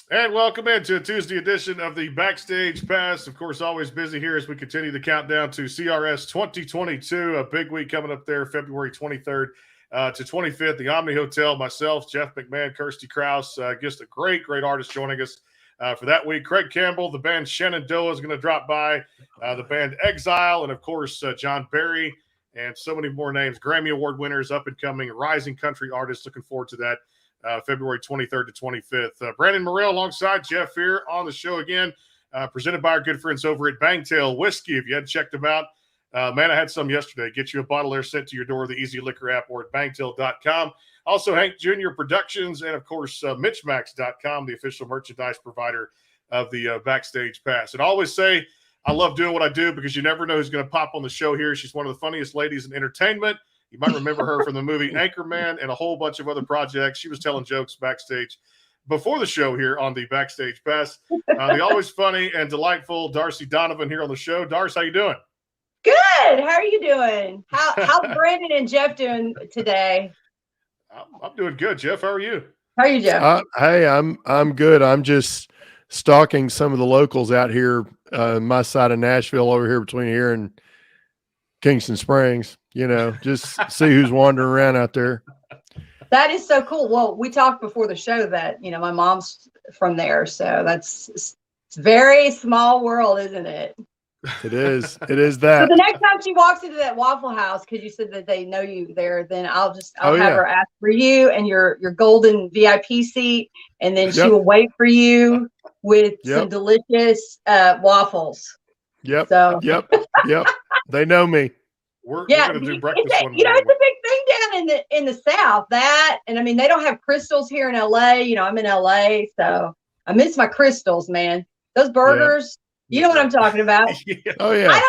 And welcome into a Tuesday edition of the Backstage Pass. Of course, always busy here as we continue the countdown to CRS 2022. A big week coming up there, February 23rd to 25th. The Omni Hotel, myself, Jeff McMahon, Kirsty Krause, just a great artist joining us for that week. Craig Campbell, the band Shenandoah is going to drop by, the band Exile, and of course, John Barry, and so many more names. Grammy Award winners, up and coming, rising country artists. Looking forward to that. February 23rd to 25th. Brandon Morrell alongside Jeff here on the show again, presented by our good friends over at Bangtail Whiskey. If you hadn't checked them out, man, I had some yesterday. Get you a bottle there sent to your door, the Easy Liquor app, or at bangtail.com. Also, Hank Jr. Productions, and of course, MitchMax.com, the official merchandise provider of the Backstage Pass. And I always say, I love doing what I do because you never know who's going to pop on the show here. She's one of the funniest ladies in entertainment. You might remember her from the movie Anchorman and a whole bunch of other projects. She was telling jokes backstage before the show here on the Backstage Pass. The always funny and delightful Darcy Donavan here on the show. Darcy, how you doing? Good. How are you doing? How's Brandon and Jeff doing today? I'm doing good, Jeff. How are you? How are you, Jeff? Hey, I'm good. I'm just stalking some of the locals out here, my side of Nashville, over here between here and Kingston Springs. Just see who's wandering around out there. That is so cool. Well, we talked before the show that, my mom's from there. So it's a very small world, isn't it? It is. It is that. So the next time she walks into that Waffle House, because you said that they know you there, then I'll have her ask for you and your golden VIP seat. And then she will wait for you with some delicious waffles. Yep. So. Yep. They know me. We're going to do breakfast one morning. It's a big thing down in the South. That, and I mean, they don't have Crystals here in LA. I'm in LA, so I miss my Crystals, man. Those burgers, you know what I'm talking about. Oh yeah.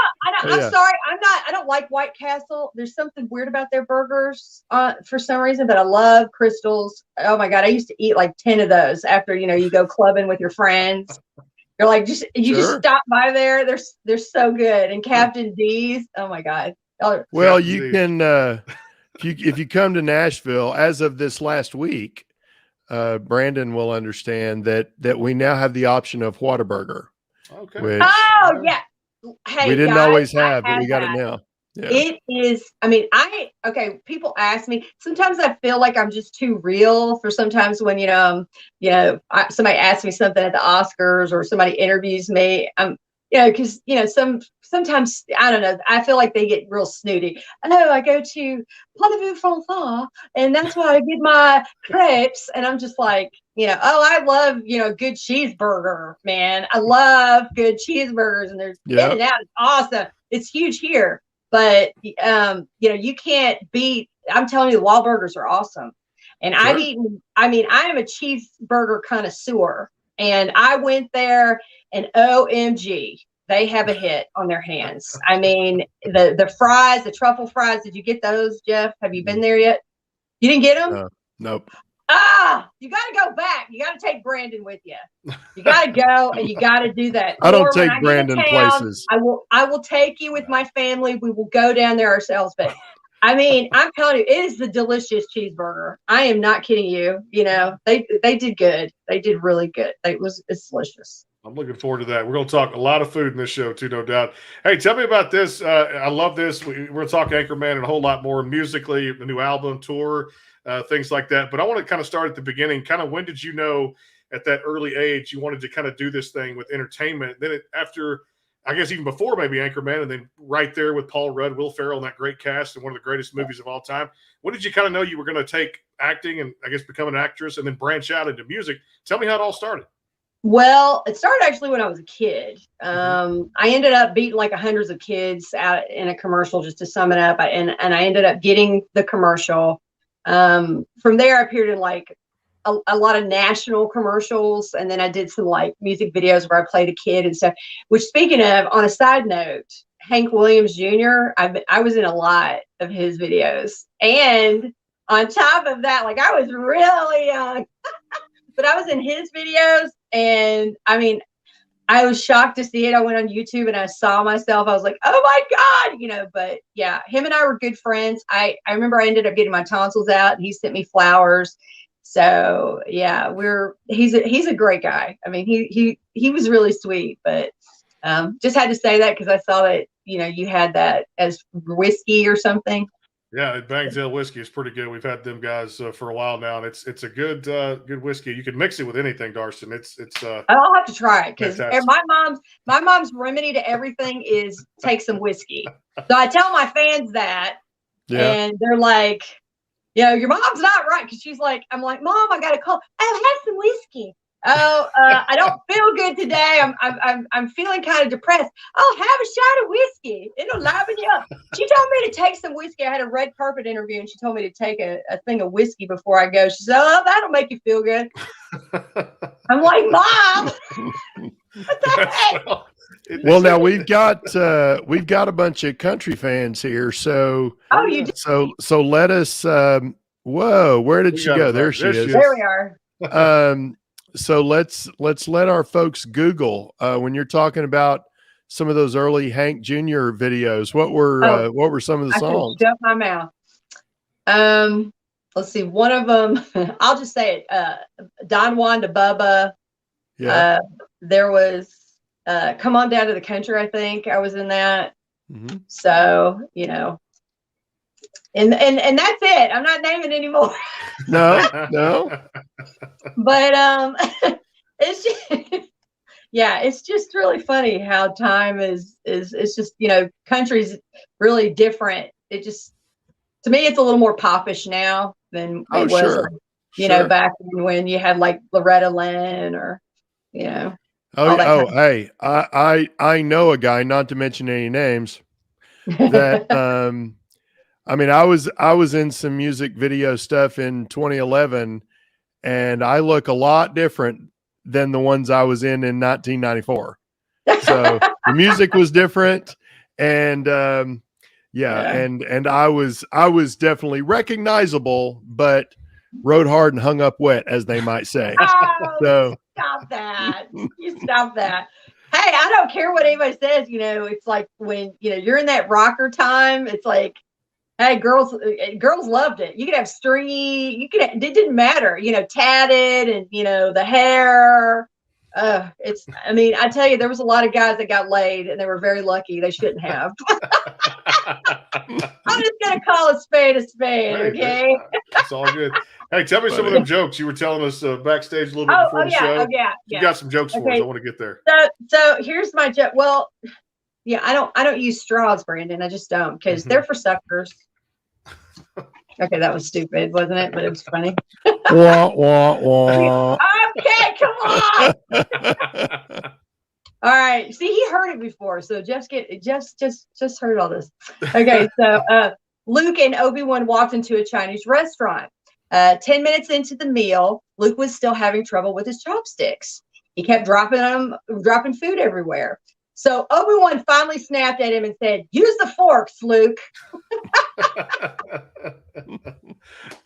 I'm sorry, I don't like White Castle. There's something weird about their burgers for some reason, but I love Crystals. Oh my God, I used to eat like 10 of those after you go clubbing with your friends. You're like, just stop by there. They're so good. And Captain D's, oh my God. Well, you can if you come to Nashville as of this last week, Brandon will understand that we now have the option of Whataburger. Okay. Which yeah. Hey, we didn't guys, always have, but we got it now. Yeah. It is. I mean, people ask me, sometimes I feel like I'm just too real for sometimes when, somebody asks me something at the Oscars or somebody interviews me. Because, sometimes, I don't know, I feel like they get real snooty. Oh, I go to Parlez-vous Français, and that's why I get my crepes. And I'm just like, I love, good cheeseburger, man. I love good cheeseburgers, and they're in and out. It's awesome. It's huge here. But, you can't beat, I'm telling you, the Wahlburgers are awesome. And I am a cheeseburger connoisseur. And I went there, and OMG, they have a hit on their hands. I mean, the fries, the truffle fries, did you get those, Jeff? Have you been there yet? You didn't get them? Nope. You got to go back. You got to take Brandon with you. You got to go, and you got to do that. I don't take Brandon places. I will take you with my family. We will go down there ourselves. But I mean, I'm telling you, it is the delicious cheeseburger. I am not kidding you. They did good. They did really good. It's delicious. I'm looking forward to that. We're going to talk a lot of food in this show too, no doubt. Hey, tell me about this. I love this. We're going to talk Anchorman and a whole lot more musically, the new album, tour, things like that. But I want to kind of start at the beginning. Kind of when did you know at that early age you wanted to kind of do this thing with entertainment? Then after, I guess even before maybe Anchorman, and then right there with Paul Rudd, Will Ferrell, and that great cast and one of the greatest movies of all time. When did you kind of know you were going to take acting and I guess become an actress and then branch out into music? Tell me how it all started. Well, it started actually when I was a kid. I ended up beating like hundreds of kids out in a commercial, just to sum it up. And I ended up getting the commercial. From there, I appeared in like a lot of national commercials. And then I did some like music videos where I played a kid and stuff, which, speaking of, on a side note, Hank Williams Jr., I was in a lot of his videos. And on top of that, like, I was really young, but I was in his videos. And I mean, I was shocked to see it. I went on YouTube and I saw myself. I was like, oh my God, but yeah, him and I were good friends. I remember I ended up getting my tonsils out and he sent me flowers. So yeah, he's a great guy. I mean, he was really sweet, but just had to say that because I saw that, you had that as whiskey or something. Yeah, Bangtail Whiskey is pretty good. We've had them guys for a while now, and it's a good whiskey. You can mix it with anything, Darcy. It's I'll have to try it because fantastic. my mom's remedy to everything is take some whiskey. So I tell my fans that, and they're like, your mom's not right, because she's like, I'm like, Mom, I got to call. I'll have some whiskey. Oh, I don't feel good today. I'm feeling kind of depressed. I'll have a shot of whiskey. It'll liven you up. She told me to take some whiskey. I had a red carpet interview, and she told me to take a thing of whiskey before I go. She said, "Oh, that'll make you feel good." I'm like, Mom, what the heck? Well, now we've got a bunch of country fans here. So you do? So let us. Whoa, where did she go? There she is. There we are. So let's let our folks Google when you're talking about some of those early Hank Jr. videos. What were some of the songs? Shut my mouth. Let's see. One of them, I'll just say it. Don Juan to Bubba. Yeah. There was Come On Down to the Country. I think I was in that. Mm-hmm. So and that's it. I'm not naming anymore. No. But it's just, it's just really funny how time is just, country's really different. It just, to me, it's a little more popish now than it was, sure. Back when you had like Loretta Lynn or, Hey, I know a guy, not to mention any names, that I mean, I was in some music video stuff in 2011, and I look a lot different than the ones I was in 1994. So the music was different, and and I was definitely recognizable, but rode hard and hung up wet, as they might say. So stop that! You stop that. Hey, I don't care what anybody says. It's like when you're in that rocker time. It's like, hey, girls loved it. You could have stringy. It didn't matter. Tatted and the hair. I tell you, there was a lot of guys that got laid, and they were very lucky. They shouldn't have. I'm just gonna call a spade a spade. Okay. It's all good. Hey, tell me some of them jokes you were telling us backstage a little bit before the show. You got some jokes for us. I want to get there. So here's my joke. Well, I don't use straws, Brandon. I just don't, because they're for suckers. Okay, that was stupid, wasn't it? But it was funny. Wah, wah, wah. Okay, come on. All right. See, he heard it before, so just heard all this. Okay, so Luke and Obi-Wan walked into a Chinese restaurant. 10 minutes into the meal, Luke was still having trouble with his chopsticks. He kept dropping food everywhere. So Obi-Wan finally snapped at him and said, "Use the forks, Luke."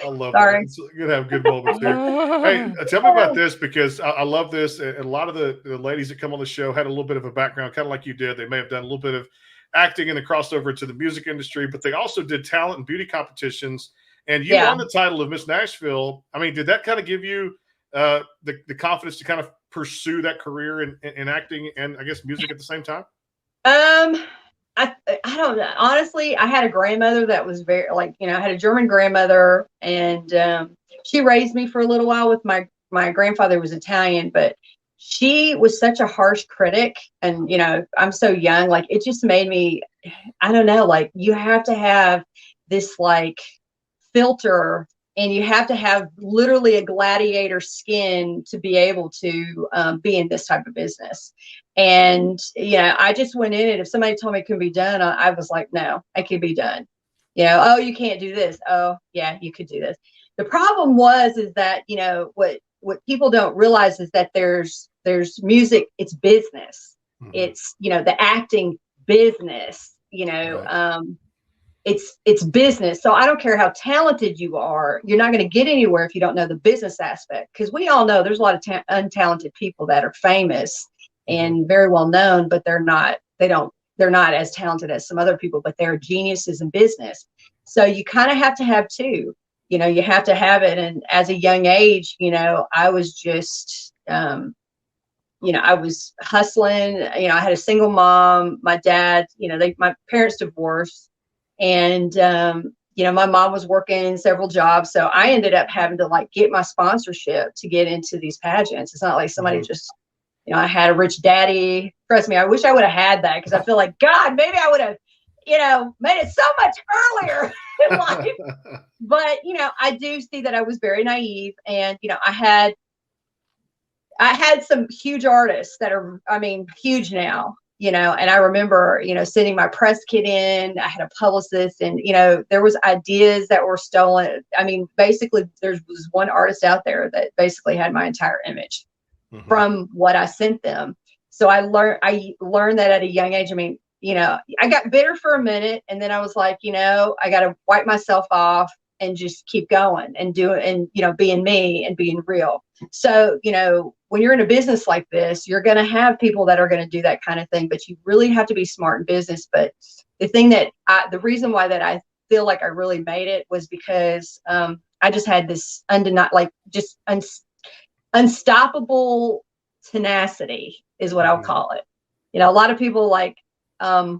I love it. It's good to have good moments here. Hey, tell me about this, because I love this. And a lot of the ladies that come on the show had a little bit of a background, kind of like you did. They may have done a little bit of acting and then crossed over to the music industry, but they also did talent and beauty competitions. And you won the title of Miss Nashville. I mean, did that kind of give you the confidence to kind of pursue that career in acting and, I guess, music at the same time? I don't know. Honestly, I had a grandmother that was very, I had a German grandmother, and she raised me for a little while with my grandfather was Italian, but she was such a harsh critic. And, I'm so young, it just made me, I don't know, you have to have this filter, and you have to have literally a gladiator skin to be able to be in this type of business. And, I just went in, and if somebody told me it couldn't be done, I was like, no, it can be done. Oh, you can't do this. Oh, yeah, you could do this. The problem is that, what people don't realize is that there's music, it's business. Mm-hmm. It's, the acting business, right. It's business. So I don't care how talented you are. You're not going to get anywhere if you don't know the business aspect. Because we all know there's a lot of untalented people that are famous and very well known, but they're not as talented as some other people, but they're geniuses in business. So you kind of have to have two. you have to have it. And as a young age, I was just, I was hustling. I had a single mom. My dad, my parents divorced, and my mom was working several jobs, so I ended up having to like get my sponsorship to get into these pageants. It's not like somebody just, I had a rich daddy. Trust me, I wish I would have had that, because I feel like, God, maybe I would have, made it so much earlier in life. But I do see that I was very naive, and I had some huge artists that are, huge now, and I remember, sending my press kit in. I had a publicist, and, there was ideas that were stolen. Basically there was one artist out there that basically had my entire image from what I sent them. So I learned that at a young age. I got bitter for a minute, and then I was like, I got to wipe myself off and just keep going and do it, and, being me and being real. So, when you're in a business like this, you're going to have people that are going to do that kind of thing, but you really have to be smart in business. But the reason why that I feel like I really made it was because I just had this unstoppable tenacity is what I'll call it. A lot of people like, I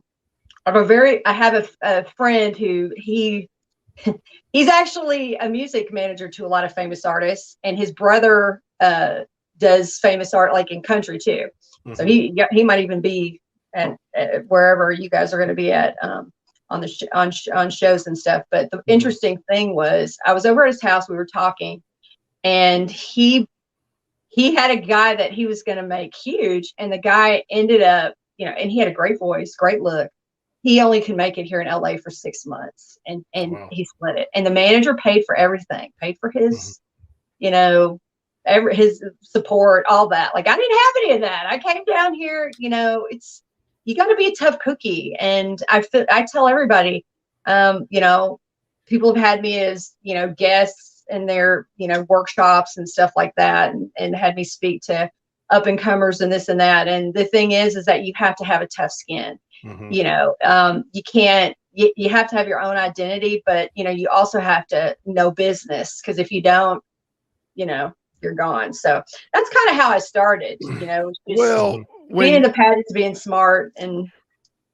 have a friend who he's actually a music manager to a lot of famous artists, and his brother does famous art like in country too. So he might even be at wherever you guys are going to be at on shows and stuff. But the interesting thing was, I was over at his house, we were talking, and he had a guy that he was going to make huge, and the guy ended up, and he had a great voice, great look. He only could make it here in LA for 6 months, and wow. He split it. And the manager paid for everything, paid for his, his support, all that. Like, I didn't have any of that. I came down here, you got to be a tough cookie. And I tell everybody, people have had me as, guests in their, workshops and stuff like that, and had me speak to up and comers and this and that. And the thing is that you have to have a tough skin. You can't, you have to have your own identity, but you also have to know business, because if you don't, you're gone. So that's kind of how I started, just being in the pageants, being smart and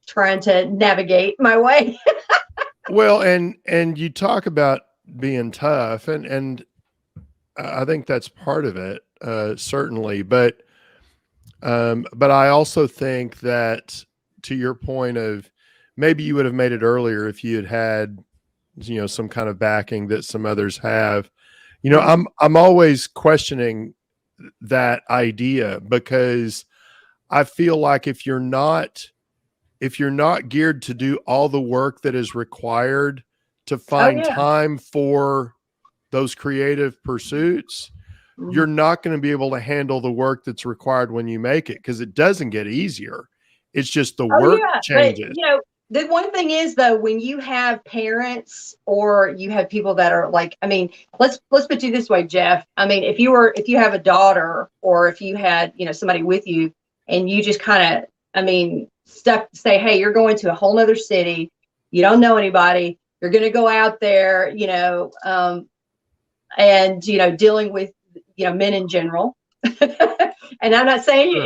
trying to navigate my way. Well, and you talk about being tough, and I think that's part of it, certainly, but I also think that, to your point of, maybe you would have made it earlier if you had some kind of backing that some others have. I'm always questioning that idea, because I feel like if you're not geared to do all the work that is required to find time for those creative pursuits, you're not going to be able to handle the work that's required when you make it, because it doesn't get easier. It's just the work changes. But, the one thing is, though, when you have parents or you have people that are like, let's put it this way, Jeff. If you have a daughter, or if you had, somebody with you, and you just kind of, say, hey, you're going to a whole nother city, you don't know anybody, you're going to go out there, and, dealing with, men in general. And I'm not saying, you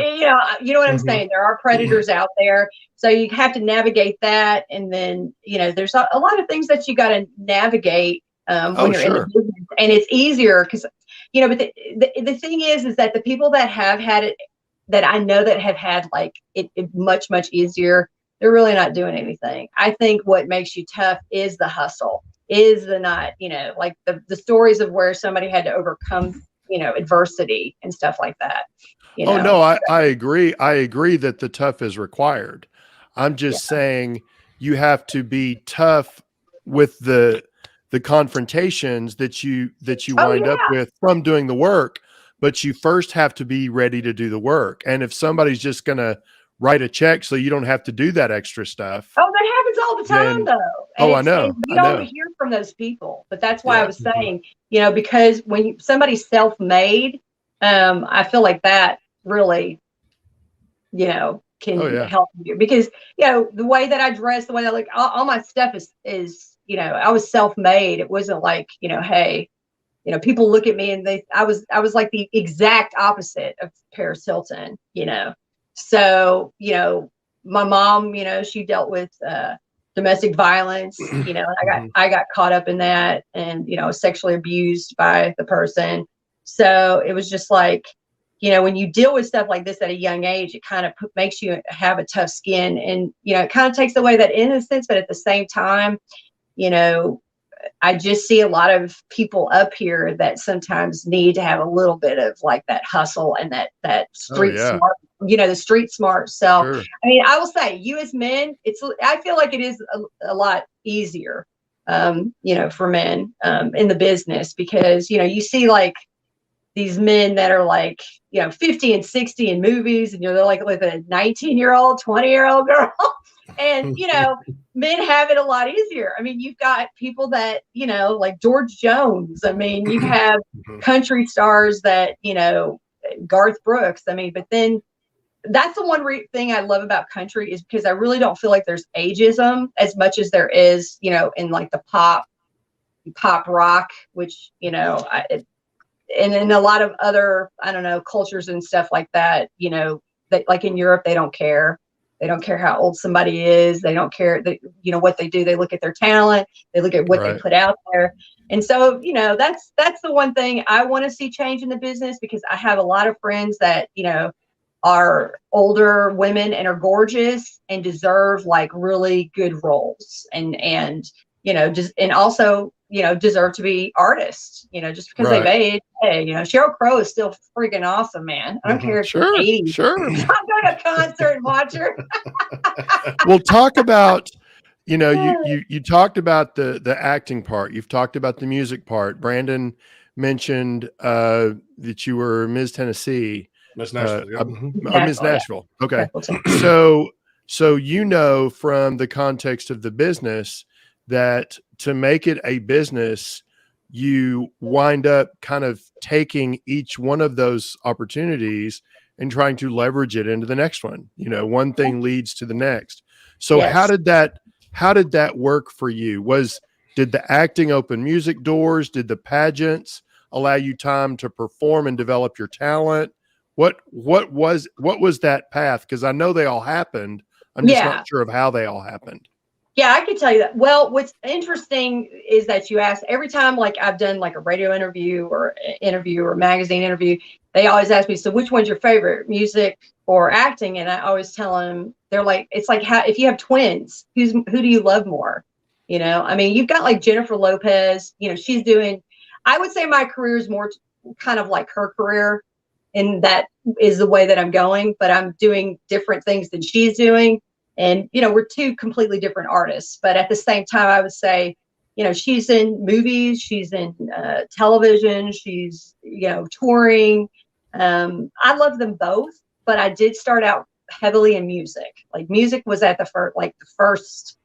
know what I'm saying? There are predators out there. So you have to navigate that. And then, there's a lot of things that you got to navigate when you're in the business. And it's easier because, but the thing is that the people that have had it, that I know that have had like it much, much easier, they're really not doing anything. I think what makes you tough is the hustle, is the not, like the stories of where somebody had to overcome adversity and stuff like that. Oh, no, I agree. I agree that the tough is required. I'm just saying you have to be tough with the confrontations that you wind up with from doing the work, but you first have to be ready to do the work. And if somebody's just going to write a check so you don't have to do that extra stuff. Oh, that happens all the time, though. And I know. You don't hear from those people, but that's why I was saying, because when somebody's self-made, I feel like that really, can help you, because, the way that I dress, the way that I look, all my stuff is I was self-made. It wasn't like, hey, people look at me and I was like the exact opposite of Paris Hilton, So, my mom, she dealt with domestic violence, and I got caught up in that and, sexually abused by the person. So it was just like, when you deal with stuff like this at a young age, it kind of makes you have a tough skin, and, it kind of takes away that innocence. But at the same time, I just see a lot of people up here that sometimes need to have a little bit of like that hustle and that street smart, the street smart. So, Sure. I mean, I will say, you as men, I feel like it is a lot easier, for men in the business, because, you see like these men that are like, 50 and 60 in movies, and they're like with a 19-year-old, 20-year-old girl. And, men have it a lot easier. I mean, you've got people that, like George Jones. I mean, you have country stars that, Garth Brooks. I mean, but then that's the one thing I love about country, is because I really don't feel like there's ageism as much as there is, in like the pop rock, which, and in a lot of other, I don't know, cultures and stuff like that, that like in Europe, they don't care. They don't care how old somebody is. They don't care that, what they do. They look at their talent. They look at what they put out there. And so, that's the one thing I want to see change in the business, because I have a lot of friends that, are older women and are gorgeous and deserve like really good roles, and also, deserve to be artists, just because they've aged. Hey, Sheryl Crow is still freaking awesome, man. I don't care if she's 80. Sure. I'm going to a concert and watch her. We'll talk about, you talked about the acting part. You've talked about the music part. Brandon mentioned that you were Ms. Tennessee. Miss Nashville. Ms. Nashville. Okay. So, from the context of the business, that to make it a business, you wind up kind of taking each one of those opportunities and trying to leverage it into the next one. One thing leads to the next. So how did that work for you? Did the acting open music doors? Did the pageants allow you time to perform and develop your talent? What was that path? Because I know they all happened. I'm just not sure of how they all happened. Yeah, I could tell you that. Well, what's interesting is that you ask every time, like I've done like a radio interview or magazine interview, they always ask me, so which one's your favorite, music or acting? And I always tell them, they're like, it's like, if you have twins, who do you love more? I mean, you've got like Jennifer Lopez, she's doing, I would say my career is more kind of like her career, and that is the way that I'm going, but I'm doing different things than she's doing. And, we're two completely different artists, but at the same time, I would say, she's in movies, she's in television, she's, touring. I love them both, but I did start out heavily in music. Like music was at the first,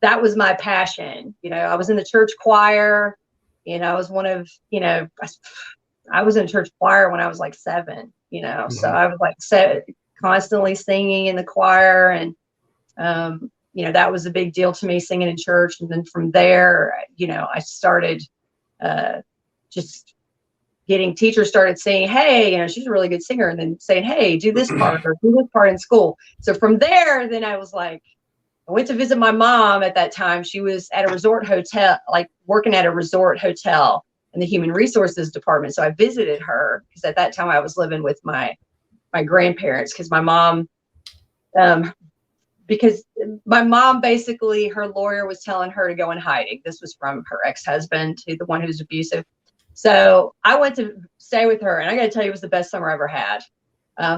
that was my passion. I was in the church choir, I was one of, I was in church choir when I was like 7, so I was like constantly singing in the choir, and that was a big deal to me, singing in church. And then from there, I started just getting, teachers started saying, hey, she's a really good singer, and then saying, hey, do this part or do this part in school. So from there, then I was like, I went to visit my mom at that time. She was at a resort hotel, like working at a resort hotel in the human resources department. So I visited her, because at that time I was living with my grandparents, because my mom, basically, her lawyer was telling her to go in hiding. This was from her ex-husband, to the one who's abusive. So I went to stay with her, and I got to tell you, it was the best summer I ever had.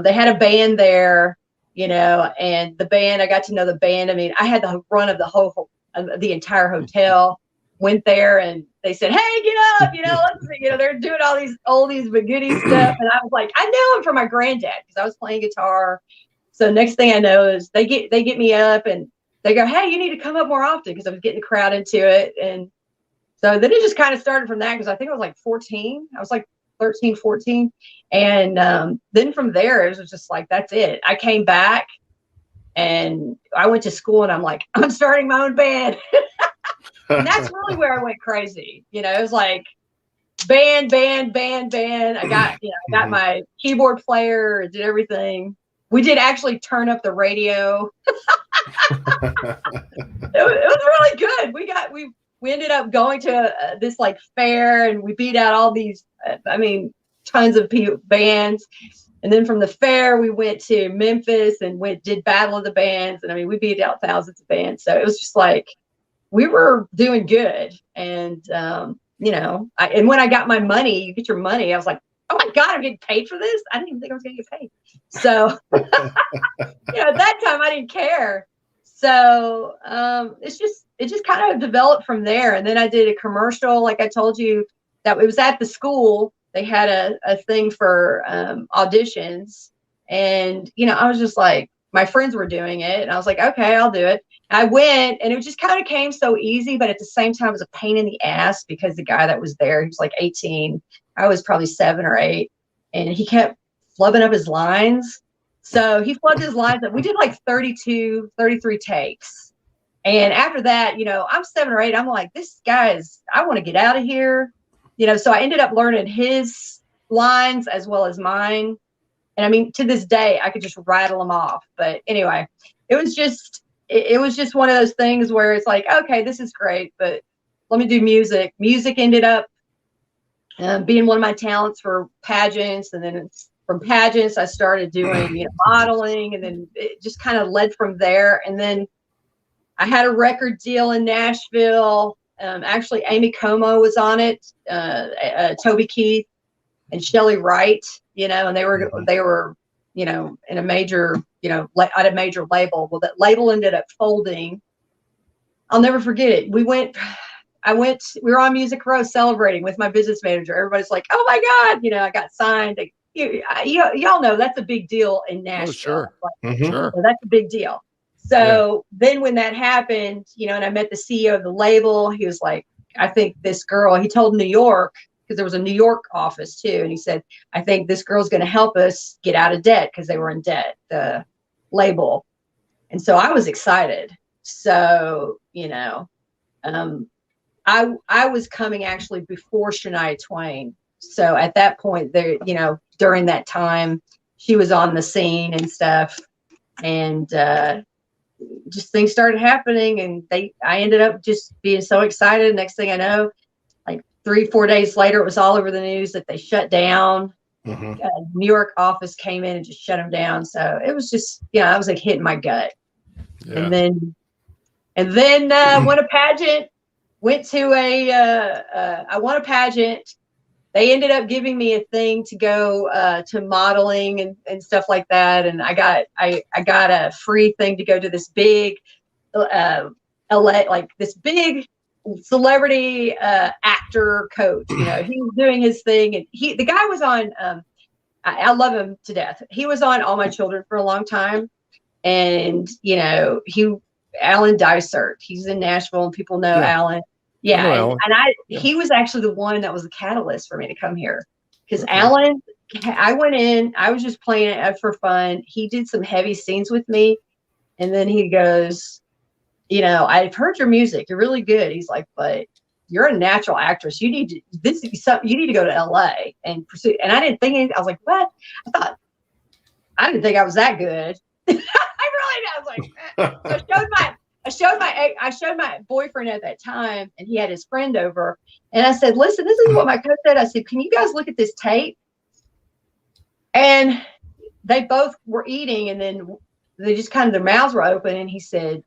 They had a band there, and the band, I got to know the band. I mean, I had the run of the entire hotel. Went there, and they said, hey, get up, let's, they're doing all these oldies but goodies stuff. And I was like, I know him from my granddad, because I was playing guitar. So next thing I know is they get me up, and they go, hey, you need to come up more often, because I was getting the crowd into it. And so then it just kind of started from that, because I think I was like 14. I was like 13, 14. And then from there, it was just like, that's it. I came back, and I went to school, and I'm like, I'm starting my own band. And that's really where I went crazy. You know, it was like band. I got, I got my keyboard player, did everything. We did actually turn up the radio. It was really good. We ended up going to this like fair, and we beat out all these, tons of bands. And then from the fair, we went to Memphis and did Battle of the Bands. And we beat out thousands of bands. So it was just like, we were doing good. And, and when I got my money, you get your money, I was like, oh my God, I'm getting paid for this. I didn't even think I was going to get paid. So, at that time I didn't care. So, it just kind of developed from there. And then I did a commercial, like I told you, that it was at the school. They had a thing for auditions. And, I was just like, my friends were doing it. And I was like, okay, I'll do it. I went, and it just kind of came so easy. But at the same time, it was a pain in the ass because the guy that was there, he was like 18. I was probably 7 or 8. And he kept flubbing up his lines. So he flubbed his lines up. We did like 33 takes. And after that, I'm 7 or 8. I'm like, this guy's, I want to get out of here. So I ended up learning his lines as well as mine. And to this day, I could just rattle them off. But anyway, it was just one of those things where it's like, okay, this is great, but let me do music. Music ended up being one of my talents for pageants. And then from pageants, I started doing, modeling, and then it just kind of led from there. And then I had a record deal in Nashville. Actually, Amy Como was on it, Toby Keith and Shelley Wright, and they were, in a major, at a major label. Well, that label ended up folding. I'll never forget it. We were on Music Row celebrating with my business manager. Everybody's like, oh my God, I got signed. Y'all know that's a big deal in Nashville. Oh, sure. Like, Sure. So that's a big deal. So then when that happened, and I met the CEO of the label, he was like, I think this girl, he told New York, because there was a New York office too. And he said, I think this girl's going to help us get out of debt, because they were in debt, the label. And so I was excited. So, I was coming actually before Shania Twain. So at that point there, during that time, she was on the scene and stuff. And, just things started happening, and I ended up just being so excited. Next thing I know, like 3-4 days later, it was all over the news that they shut down. New York office came in and just shut them down. So it was just, I was like hitting my gut. Yeah. And then won a pageant, I won a pageant. They ended up giving me a thing to go to modeling and stuff like that. And I got a free thing to go to this big, this big celebrity actor coach. He was doing his thing, and the guy was on. I love him to death. He was on All My Children for a long time, and Alan Dysart. He's in Nashville, and people know Alan. Yeah, he was actually the one that was the catalyst for me to come here, because Alan, I went in, I was just playing it for fun. He did some heavy scenes with me, and then he goes, I've heard your music, you're really good. He's like, but you're a natural actress. You need to go to LA and pursue. And I didn't think anything. I was like, what? I didn't think I was that good. I was like, so I showed my boyfriend at that time, and he had his friend over, and I said, listen, this is what my coach said. I said, can you guys look at this tape? And they both were eating, and then they just kind of, their mouths were open, and he said,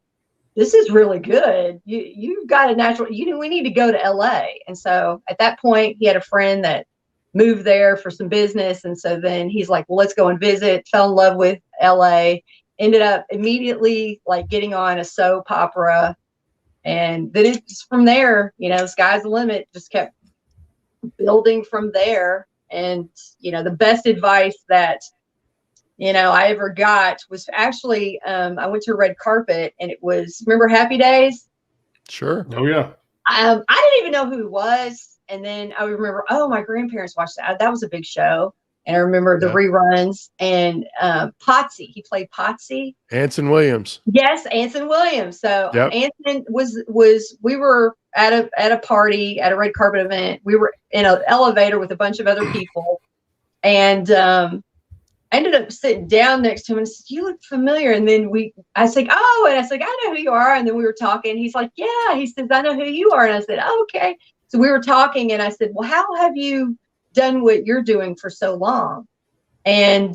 this is really good. You've got a natural, we need to go to LA. And so at that point, he had a friend that moved there for some business. And so then he's like, well, let's go and visit. Fell in love with LA. Ended up immediately like getting on a soap opera, and then it's from there, sky's the limit. Just kept building from there. And the best advice that I ever got was actually I went to a red carpet, and it was, remember Happy Days? Sure. Oh yeah. I didn't even know who he was, and then I remember, oh, my grandparents watched that. That was a big show. And I remember the reruns and Potsy. He played Potsy. Anson Williams. Yes, Anson Williams. So Anson was we were at a party, at a red carpet event. We were in an elevator with a bunch of other people, and I ended up sitting down next to him and said, "You look familiar." And then I said, "Oh," and I said, "I know who you are." And then we were talking. He's like, "Yeah." He says, "I know who you are." And I said, "Oh, okay." So we were talking, and I said, "Well, how have you done what you're doing for so long?" And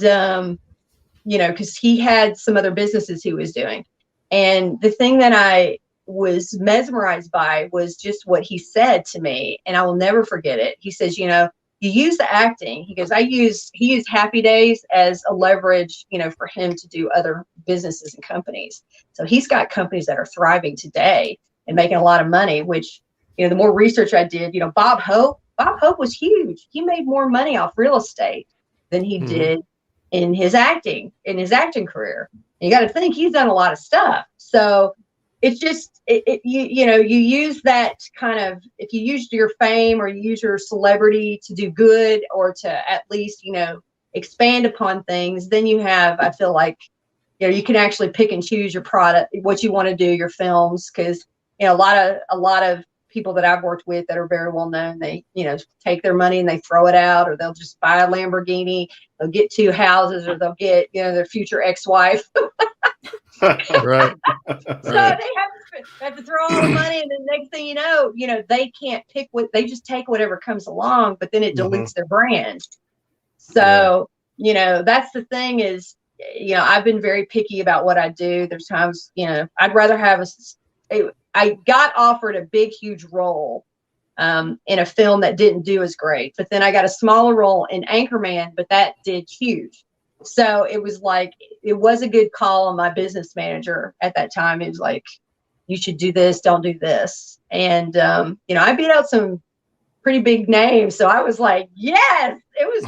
because he had some other businesses he was doing, and the thing that I was mesmerized by was just what he said to me, and I will never forget it. He says, "You use the acting." He goes, he used Happy Days as a leverage, for him to do other businesses and companies. So he's got companies that are thriving today and making a lot of money, which, the more research I did, Bob Hope was huge. He made more money off real estate than he did in his acting career. And you got to think he's done a lot of stuff. So it's just, you use that kind of, if you use your fame or you use your celebrity to do good or to at least, expand upon things, then you have, I feel like, you can actually pick and choose your product, what you want to do, your films. Cause a lot of people that I've worked with that are very well known, they, take their money and they throw it out, or they'll just buy a Lamborghini, they'll get 2 houses, or they'll get, their future ex-wife. Right. So they have to throw all the money, and then next thing you know, they can't pick they just take whatever comes along, but then it dilutes their brand. So, that's the thing is, I've been very picky about what I do. There's times, I'd rather have I got offered a big, huge role in a film that didn't do as great, but then I got a smaller role in Anchorman, but that did huge. So it was like, it was a good call on my business manager at that time. It was like, you should do this, don't do this. And, I beat out some pretty big names. So I was like, yes, it was,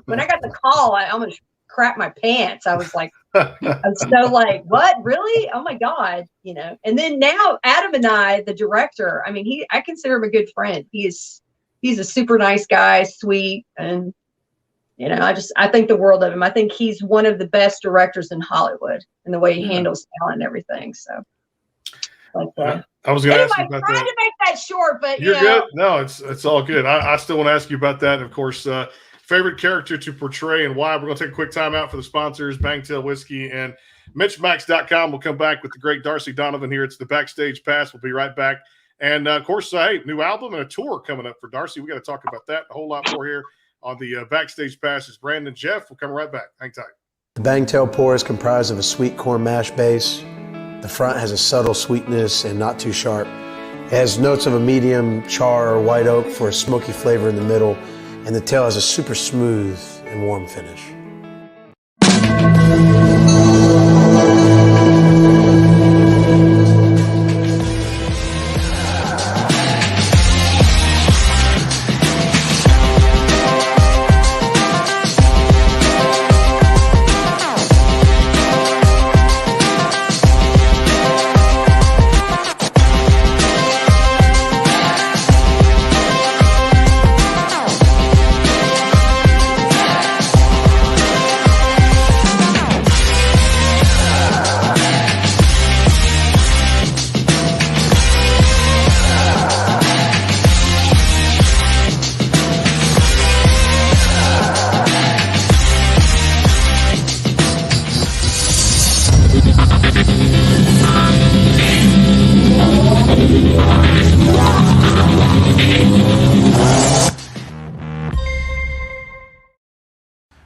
when I got the call, I almost crap my pants. I was like, I'm so like, what, really? Oh my God, and then now Adam and I, the director, I consider him a good friend. He's a super nice guy, sweet. And, I think the world of him. I think he's one of the best directors in Hollywood and the way he handles talent and everything. So I was going to ask you about trying to make that short, but you're good. No, it's all good. I still want to ask you about that. And of course, favorite character to portray and why. We're going to take a quick time out for the sponsors, Bangtail Whiskey and MitchMax.com. We'll come back with the great Darcy Donavan here. It's the Backstage Pass. We'll be right back. And, of course, hey, new album and a tour coming up for Darcy. We got to talk about that a whole lot more here on the Backstage Pass. It's Brandon Jeff. We'll come right back. Hang tight. The Bangtail pour is comprised of a sweet corn mash base. The front has a subtle sweetness and not too sharp. It has notes of a medium char or white oak for a smoky flavor in the middle, and the tail has a super smooth and warm finish.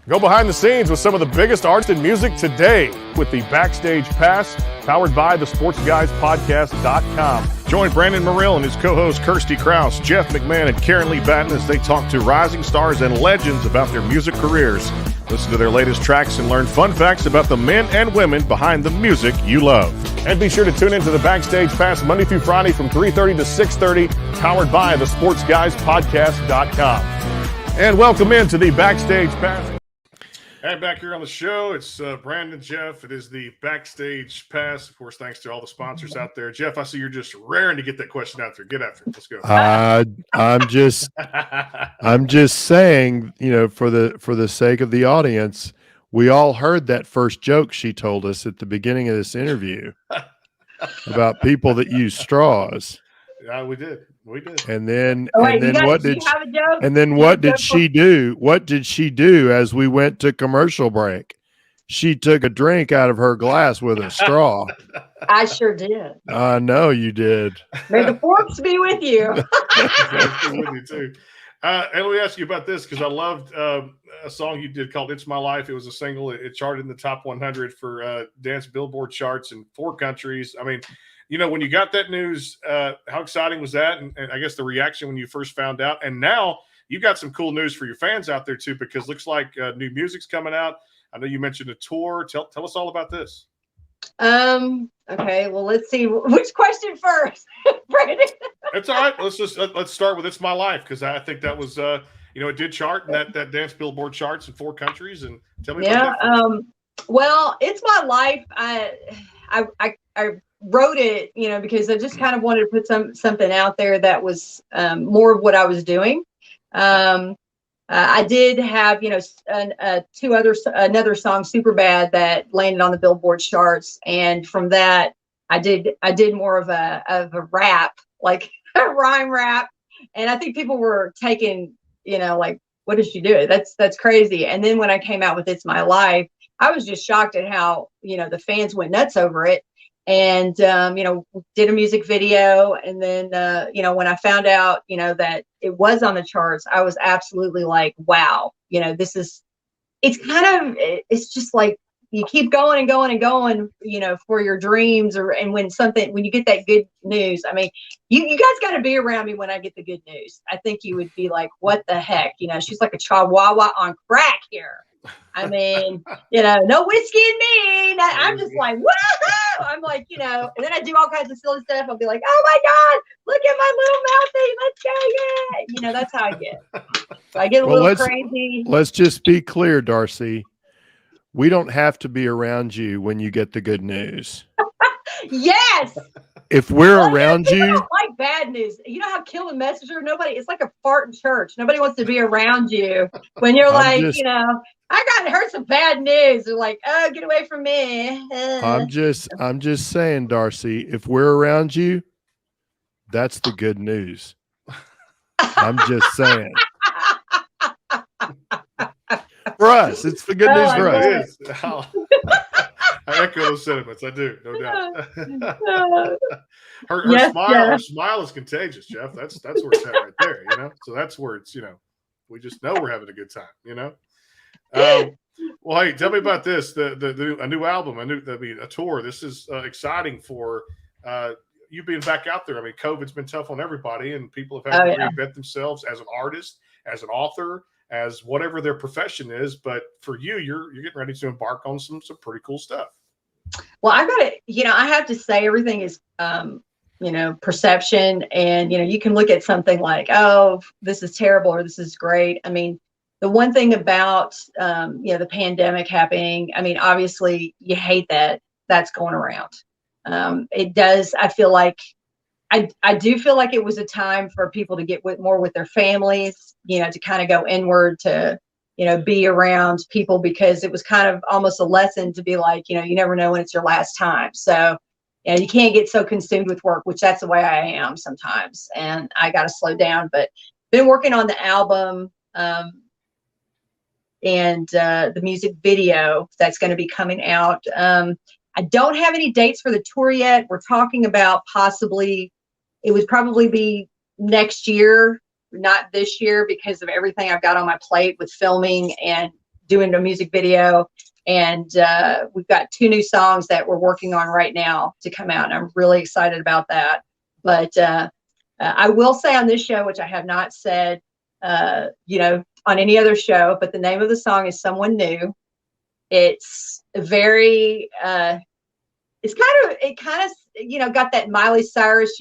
Go behind the scenes with some of the biggest artists in music today with the Backstage Pass, powered by the SportsGuysPodcast.com. Join Brandon Morrill and his co-hosts Kirsty Krause, Jeff McMahon, and Karen Lee Batten as they talk to rising stars and legends about their music careers. Listen to their latest tracks and learn fun facts about the men and women behind the music you love. And be sure to tune into the Backstage Pass Monday through Friday from 3:30 to 6:30, powered by the SportsGuysPodcast.com. And welcome into the Backstage Pass. And back here on the show, it's Brandon, Jeff. It is the Backstage Pass. Of course, thanks to all the sponsors out there. Jeff, I see you're just raring to get that question out there. Get after it. Let's go. I'm just saying, for the sake of the audience, we all heard that first joke she told us at the beginning of this interview about people that use straws. Yeah, we did. And then, wait, and then what did you have a joke? and then what did she do? What did she do as we went to commercial break? She took a drink out of her glass with a straw. I sure did. I know you did. May the forks be with you. With you too. And let me ask you about this because I loved a song you did called "It's My Life." It was a single. It charted in the top 100 for dance Billboard charts in 4 countries. I mean, when you got that news, how exciting was that? And I guess the reaction when you first found out. And now you got some cool news for your fans out there too, because looks like new music's coming out. I know you mentioned a tour. Tell us all about this. Okay. Well, let's see. Which question first, Brandon? It's all right. Let's start with "It's My Life" because I think that was it did chart in that dance Billboard charts in 4 countries. And tell me about that. Well, "It's My Life." I wrote it, because I just kind of wanted to put something out there that was more of what I was doing. I did have, another song, "Super Bad," that landed on the Billboard charts, and from that, I did more of a rap, like a rhyme rap, and I think people were taking, like, what did she do? That's crazy. And then when I came out with "It's My Life," I was just shocked at how the fans went nuts over it. And, did a music video. And then, when I found out, that it was on the charts, I was absolutely like, wow, it's just like, you keep going and going and going, for your dreams and when you get that good news, I mean, you guys got to be around me when I get the good news. I think you would be like, what the heck? She's like a chihuahua on crack here. I mean, no whiskey in me. I'm just like, woohoo! I'm like, and then I do all kinds of silly stuff. I'll be like, oh my God, look at my little mouthy. Let's go. Yeah. That's how I get. So I get a little crazy. Let's just be clear, Darcy. We don't have to be around you when you get the good news. Yes. If we're around you, don't like bad news. You know how kill a messenger? It's like a fart in church. Nobody wants to be around you when you're I heard some bad news. They're like, oh, get away from me. I'm just saying, Darcy, if we're around you, that's the good news. I'm just saying. For us, it's the good news for us. I echo those sentiments. I do, no doubt. Her smile is contagious, Jeff. That's where it's at right there, So that's where it's, we just know we're having a good time, Well, hey, tell me about this. A new album, a tour. This is exciting for you being back out there. I mean, COVID's been tough on everybody, and people have had to reinvent themselves as an artist, as an author, as whatever their profession is. But for you, you're getting ready to embark on some pretty cool stuff. Well, I have to say everything is, perception, and, you can look at something like, oh, this is terrible or this is great. I mean, the one thing about, the pandemic happening, I mean, obviously you hate that that's going around. It does. I feel like, I do feel like it was a time for people to get more with their families, to kind of go inward, to, be around people, because it was kind of almost a lesson to be like, you never know when it's your last time. So, you can't get so consumed with work, which that's the way I am sometimes. And I got to slow down, but been working on the album, and the music video that's going to be coming out. I don't have any dates for the tour yet. We're talking about it would probably be next year, not this year, because of everything I've got on my plate with filming and doing a music video. And we've got 2 new songs that we're working on right now to come out. And I'm really excited about that. But I will say on this show, which I have not said, on any other show, but the name of the song is "Someone New." It's very, it kind of, got that Miley Cyrus,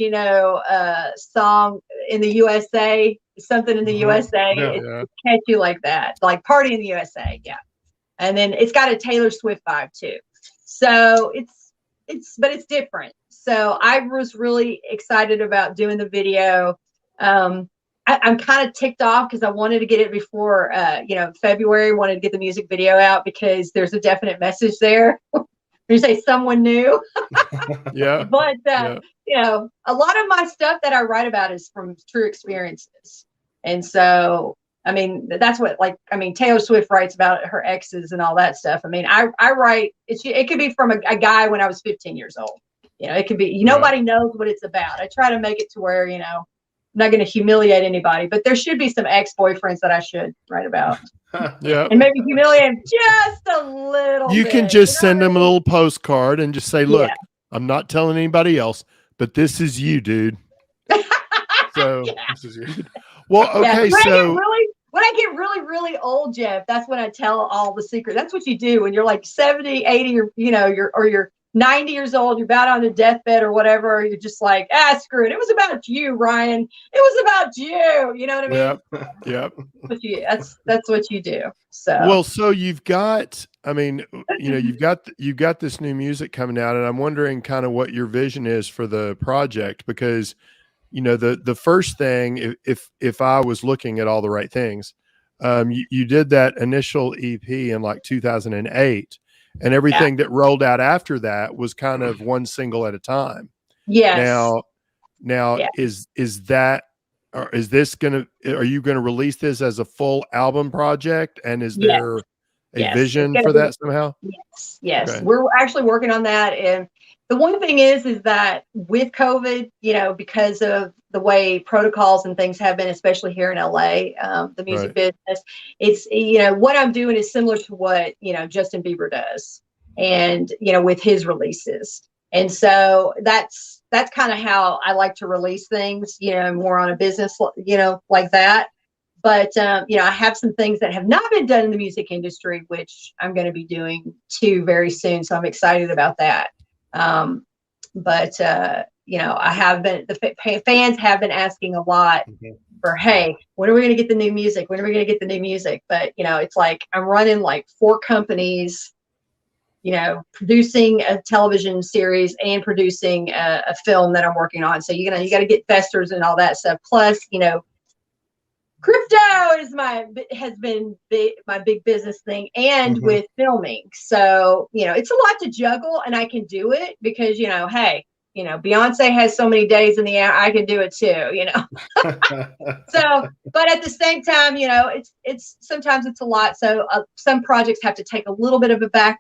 song in the USA, something in the USA. It's catchy like that, like "Party in the USA." Yeah. And then it's got a Taylor Swift vibe too. So but it's different. So I was really excited about doing the video. I'm kind of ticked off because I wanted to get it before, February, wanted to get the music video out because there's a definite message there. You say someone new. Yeah. But, a lot of my stuff that I write about is from true experiences. And so, I mean, that's what, Taylor Swift writes about her exes and all that stuff. I mean, I write, it could be from a guy when I was 15 years old. It could be, nobody knows what it's about. I try to make it to where, I'm not going to humiliate anybody, but there should be some ex-boyfriends that I should write about. Yeah. And maybe humiliate them just a little You bit. can just send them a little postcard and just say, look, Yeah. I'm not telling anybody else, but this is you, dude. So, This is you. well, okay. When I get really, really old, Jeff, that's when I tell all the secrets. That's what you do when you're like 70, 80, or you're 90 years old, you're about on the deathbed or whatever. You're just like, screw it. It was about you, Ryan. It was about you. You know what I mean? Yep. That's what you do. So well, so you've got, you've got this new music coming out, and I'm wondering kind of what your vision is for the project, because the first thing, if I was looking at all the right things, you did that initial EP in like 2008. And everything that rolled out after that was kind of one single at a time. Yes. Now is that, or is this are you going to release this as a full album project? And is there a vision for that somehow? Yes. Okay. We're actually working on that. And the one thing is that with COVID, because of the way protocols and things have been, especially here in LA, the music business, it's, what I'm doing is similar to what, Justin Bieber does, and, with his releases. And so that's kind of how I like to release things, more on a business, like that. But, I have some things that have not been done in the music industry, which I'm going to be doing too very soon. So I'm excited about that. I have been, the fans have been asking a lot for, hey, when are we going to get the new music? When are we going to get the new music? But, it's like, I'm running like 4 companies, producing a television series and producing a film that I'm working on. So, you got to get festers and all that stuff. Plus, crypto has been my big business thing, and with filming. So, it's a lot to juggle, and I can do it because, hey, Beyonce has so many days in the year, I can do it too, So, but at the same time, it's sometimes it's a lot. So some projects have to take a little bit of a back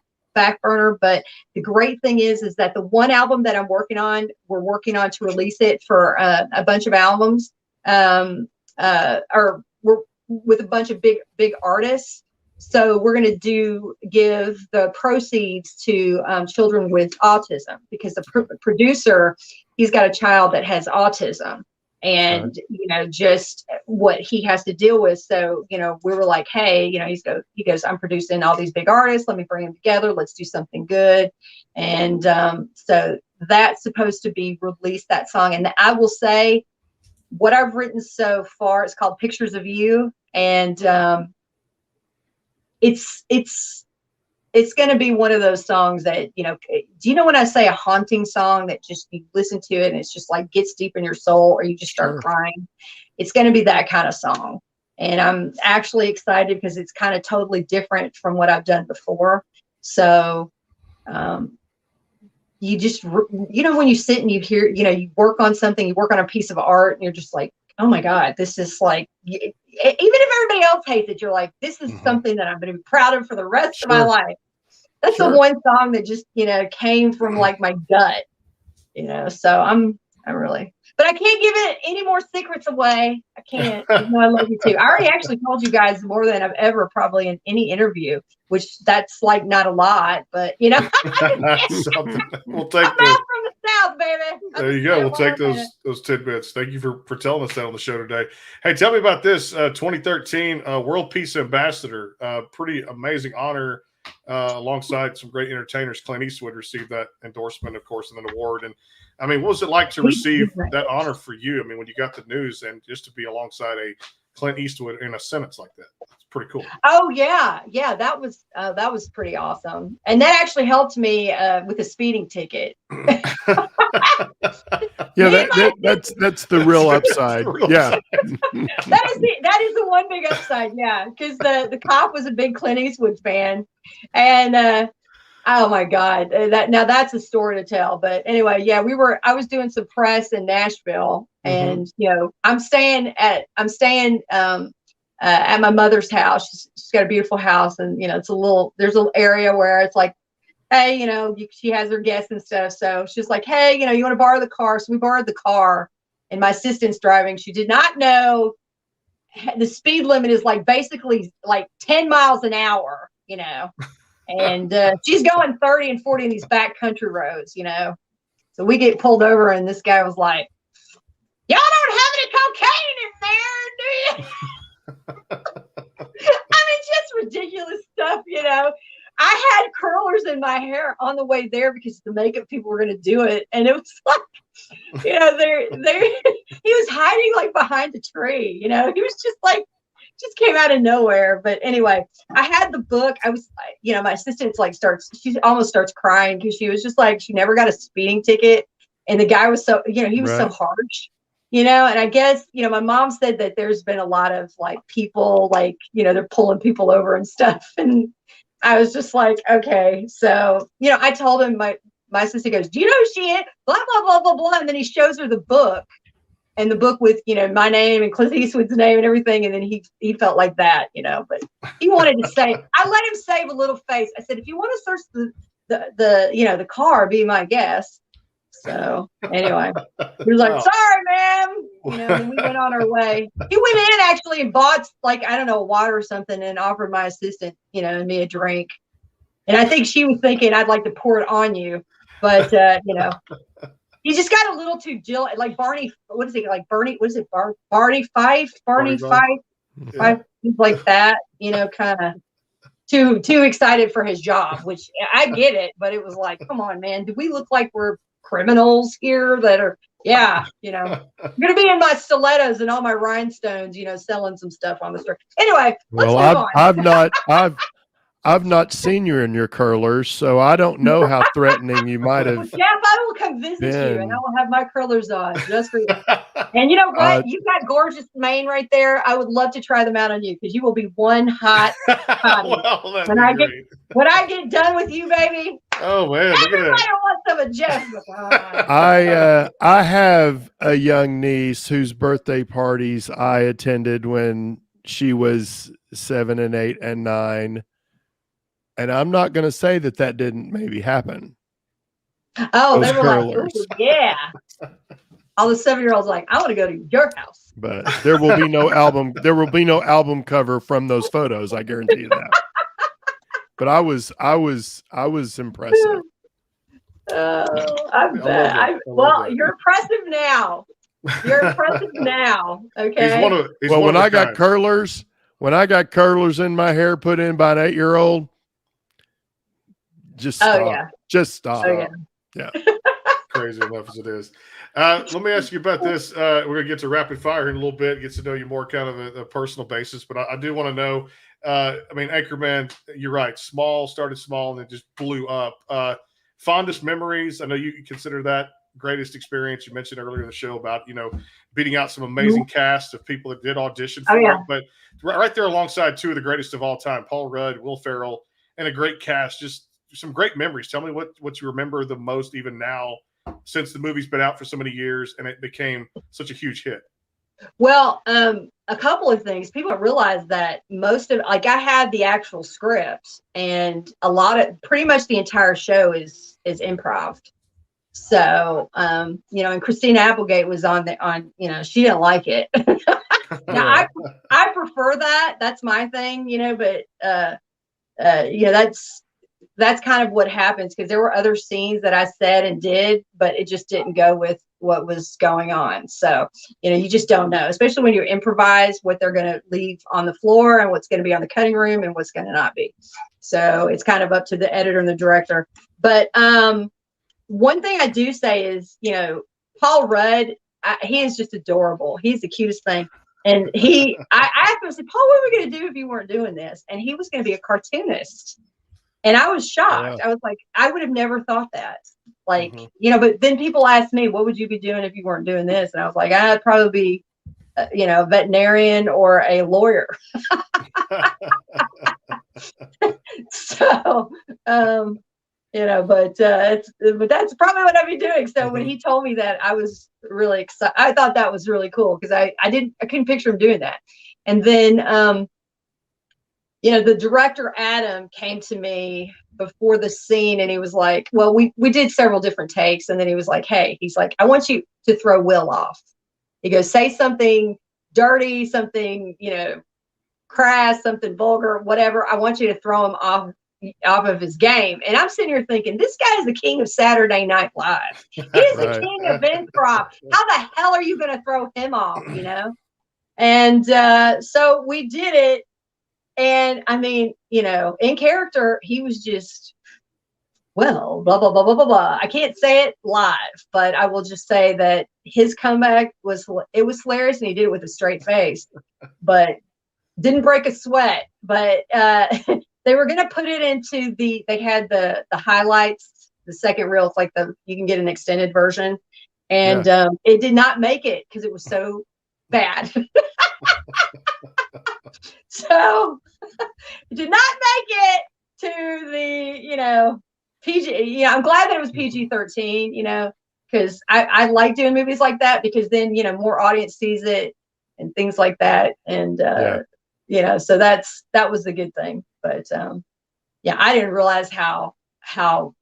burner, but the great thing is that the one album that I'm working on, we're working on to release it for a bunch of albums. Or we're with a bunch of big artists. So we're going to give the proceeds to children with autism, because the producer, he's got a child that has autism, and just what he has to deal with. So we were like, hey, he goes, I'm producing all these big artists. Let me bring them together. Let's do something good. And so that's supposed to be released, that song. And I will say, what I've written so far, it's called Pictures of You. And it's going to be one of those songs that, do you know when I say a haunting song that just you listen to it and it's just like gets deep in your soul, or you just start crying? It's going to be that kind of song. And I'm actually excited because it's kind of totally different from what I've done before. So, you just, when you sit and you hear, you work on something, you work on a piece of art, and you're just like, oh my God, this is like, even if everybody else hates it, you're like, this is something that I'm going to be proud of for the rest of my life. That's the one song that just, came from like my gut, so I'm really, but I can't give it any more secrets away. I can't. I love you too. I already actually told you guys more than I've ever probably in any interview, which that's like not a lot, but We'll take I'm out from the South, baby. There you go. We'll take those tidbits. Thank you for telling us that on the show today. Hey, tell me about this 2013 World Peace Ambassador. Pretty amazing honor. Alongside some great entertainers, Clint Eastwood received that endorsement, of course, and an award. And I mean, what was it like to receive that honor for you? I mean, when you got the news, and just to be alongside Clint Eastwood in a sentence like that. It's pretty cool. Oh yeah, that was pretty awesome, and that actually helped me with a speeding ticket. Yeah, that's the real upside. Yeah, that is the one big upside. Yeah, because the cop was a big Clint Eastwood fan, and oh my God, that's a story to tell. But anyway, yeah, I was doing some press in Nashville, and I'm staying at my mother's house. She's got a beautiful house, and there's a little area where it's like, hey, she has her guests and stuff. So she's like, hey, you want to borrow the car? So we borrowed the car, and my assistant's driving. She did not know the speed limit is basically 10 miles an hour, and she's going 30 and 40 in these back country roads, So we get pulled over, and this guy was like, y'all don't have any cocaine in there, do you? I mean, just ridiculous stuff, I had curlers in my hair on the way there because the makeup people were going to do it. And it was like, he was hiding behind a tree, he was just came out of nowhere. But anyway, I had the book. I was, my assistant she almost starts crying because she was just she never got a speeding ticket. And the guy was so, he was so harsh, and I guess, my mom said that there's been a lot of people, they're pulling people over and stuff. And I was just like, okay. So, I told him, my assistant goes, do you know who she is? Blah, blah, blah, blah, blah. And then he shows her the book. And the book with, my name and Clint Eastwood's name and everything. And then he felt like that, but he wanted to save. I let him save a little face. I said, if you want to search the car, be my guest. So anyway, he was like, sorry, ma'am. And we went on our way. He went in actually and bought water or something and offered my assistant, and me a drink. And I think she was thinking I'd like to pour it on you. But, he just got a little too like Barney. What is it? Like Bernie? What is it? Barney Fife? Barney Fife? Yeah. Like that, kind of too excited for his job, which I get it. But it was like, come on, man. Do we look like we're criminals here that are, I'm going to be in my stilettos and all my rhinestones, selling some stuff on the street. Anyway, let's move on. I've not seen you in your curlers, so I don't know how threatening you might have. Well, Jeff, I will come visit you, and I will have my curlers on just for you. And you know what? You've got gorgeous mane right there. I would love to try them out on you because you will be one hot hottie. When I get done with you, baby. Oh man, look at that. Everybody wants some of Jeff. I have a young niece whose birthday parties I attended when she was 7 and 8 and 9. And I'm not going to say that didn't maybe happen. Oh, they were like, yeah. All the 7-year-olds like, I want to go to your house. But there will be no album. There will be no album cover from those photos. I guarantee you that. But I was impressive. Oh, I bet. Well, you're impressive now. You're impressive now. Okay. When I got curlers in my hair put in by an 8-year-old, just stop. Oh, yeah. Just stop. Oh, yeah. Crazy enough as it is. Let me ask you about this. We're going to get to rapid fire in a little bit, get to know you more kind of a personal basis. But I do want to know, Anchorman, you're right. Started small and then just blew up. Fondest memories. I know you consider that greatest experience. You mentioned earlier in the show about, beating out some amazing cast of people that did audition for it. But right there alongside two of the greatest of all time, Paul Rudd, Will Ferrell, and a great cast. Just some great memories. Tell me what you remember the most even now since the movie's been out for so many years and it became such a huge hit. Well, a couple of things. People don't realize that most of, I had the actual script, and pretty much the entire show is improv. So, and Christina Applegate was she didn't like it. Now I prefer that. That's my thing, but, that's kind of what happens, because there were other scenes that I said and did, but it just didn't go with what was going on. So, you just don't know, especially when you improvise what they're going to leave on the floor and what's going to be on the cutting room and what's going to not be. So it's kind of up to the editor and the director. But one thing I do say is, Paul Rudd, he is just adorable. He's the cutest thing. And I asked him, I said, Paul, what are we going to do if you weren't doing this? And he was going to be a cartoonist. And I was shocked. Yeah. I was like, I would have never thought that. Like, but then people asked me, what would you be doing if you weren't doing this? And I was like, I'd probably be, a veterinarian or a lawyer. So, but that's probably what I'd be doing. So when he told me that, I was really excited. I thought that was really cool because I couldn't picture him doing that. And then, the director, Adam, came to me before the scene and he was like, well, we did several different takes. And then he was like, hey, he's like, I want you to throw Will off. He goes, say something dirty, something, crass, something vulgar, whatever. I want you to throw him off of his game. And I'm sitting here thinking, this guy is the king of Saturday Night Live. He is the king of improv. How the hell are you going to throw him off, And so we did it. And I mean, in character, he was just, well, blah, blah, blah, blah, blah, blah. I can't say it live, but I will just say that his comeback was hilarious and he did it with a straight face, but didn't break a sweat. But they were going to put it into they had the highlights, the second reel. It's like you can get an extended version. And it did not make it because it was so bad. So it did not make it to the, PG. I'm glad that it was PG-13, because I like doing movies like that because then, more audience sees it and things like that. And, so that was the good thing. But, I didn't realize how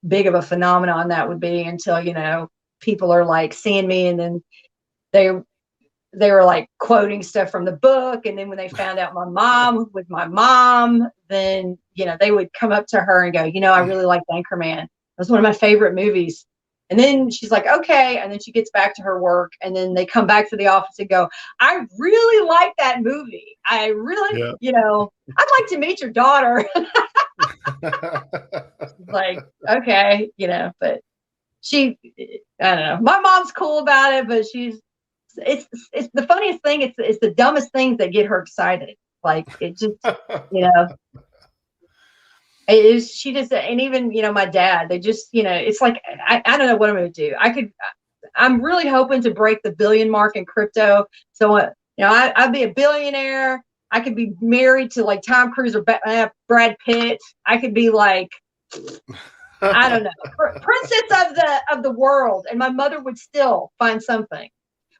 big of a phenomenon that would be until, people are like seeing me and then they were like quoting stuff from the book. And then when they found out my mom was my mom, then, they would come up to her and go, I really like Anchorman. It was one of my favorite movies. And then she's like, okay. And then she gets back to her work and then they come back to the office and go, I really like that movie. I really, I'd like to meet your daughter. Like, okay, but I don't know. My mom's cool about it, but it's the funniest thing. It's the dumbest things that get her excited. Like it just, she just, and even, my dad, they just, it's like, I don't know what I'm going to do. I'm really hoping to break the billion mark in crypto. So, I'd be a billionaire. I could be married to like Tom Cruise or Brad Pitt. I could be like, I don't know, princess of the world. And my mother would still find something.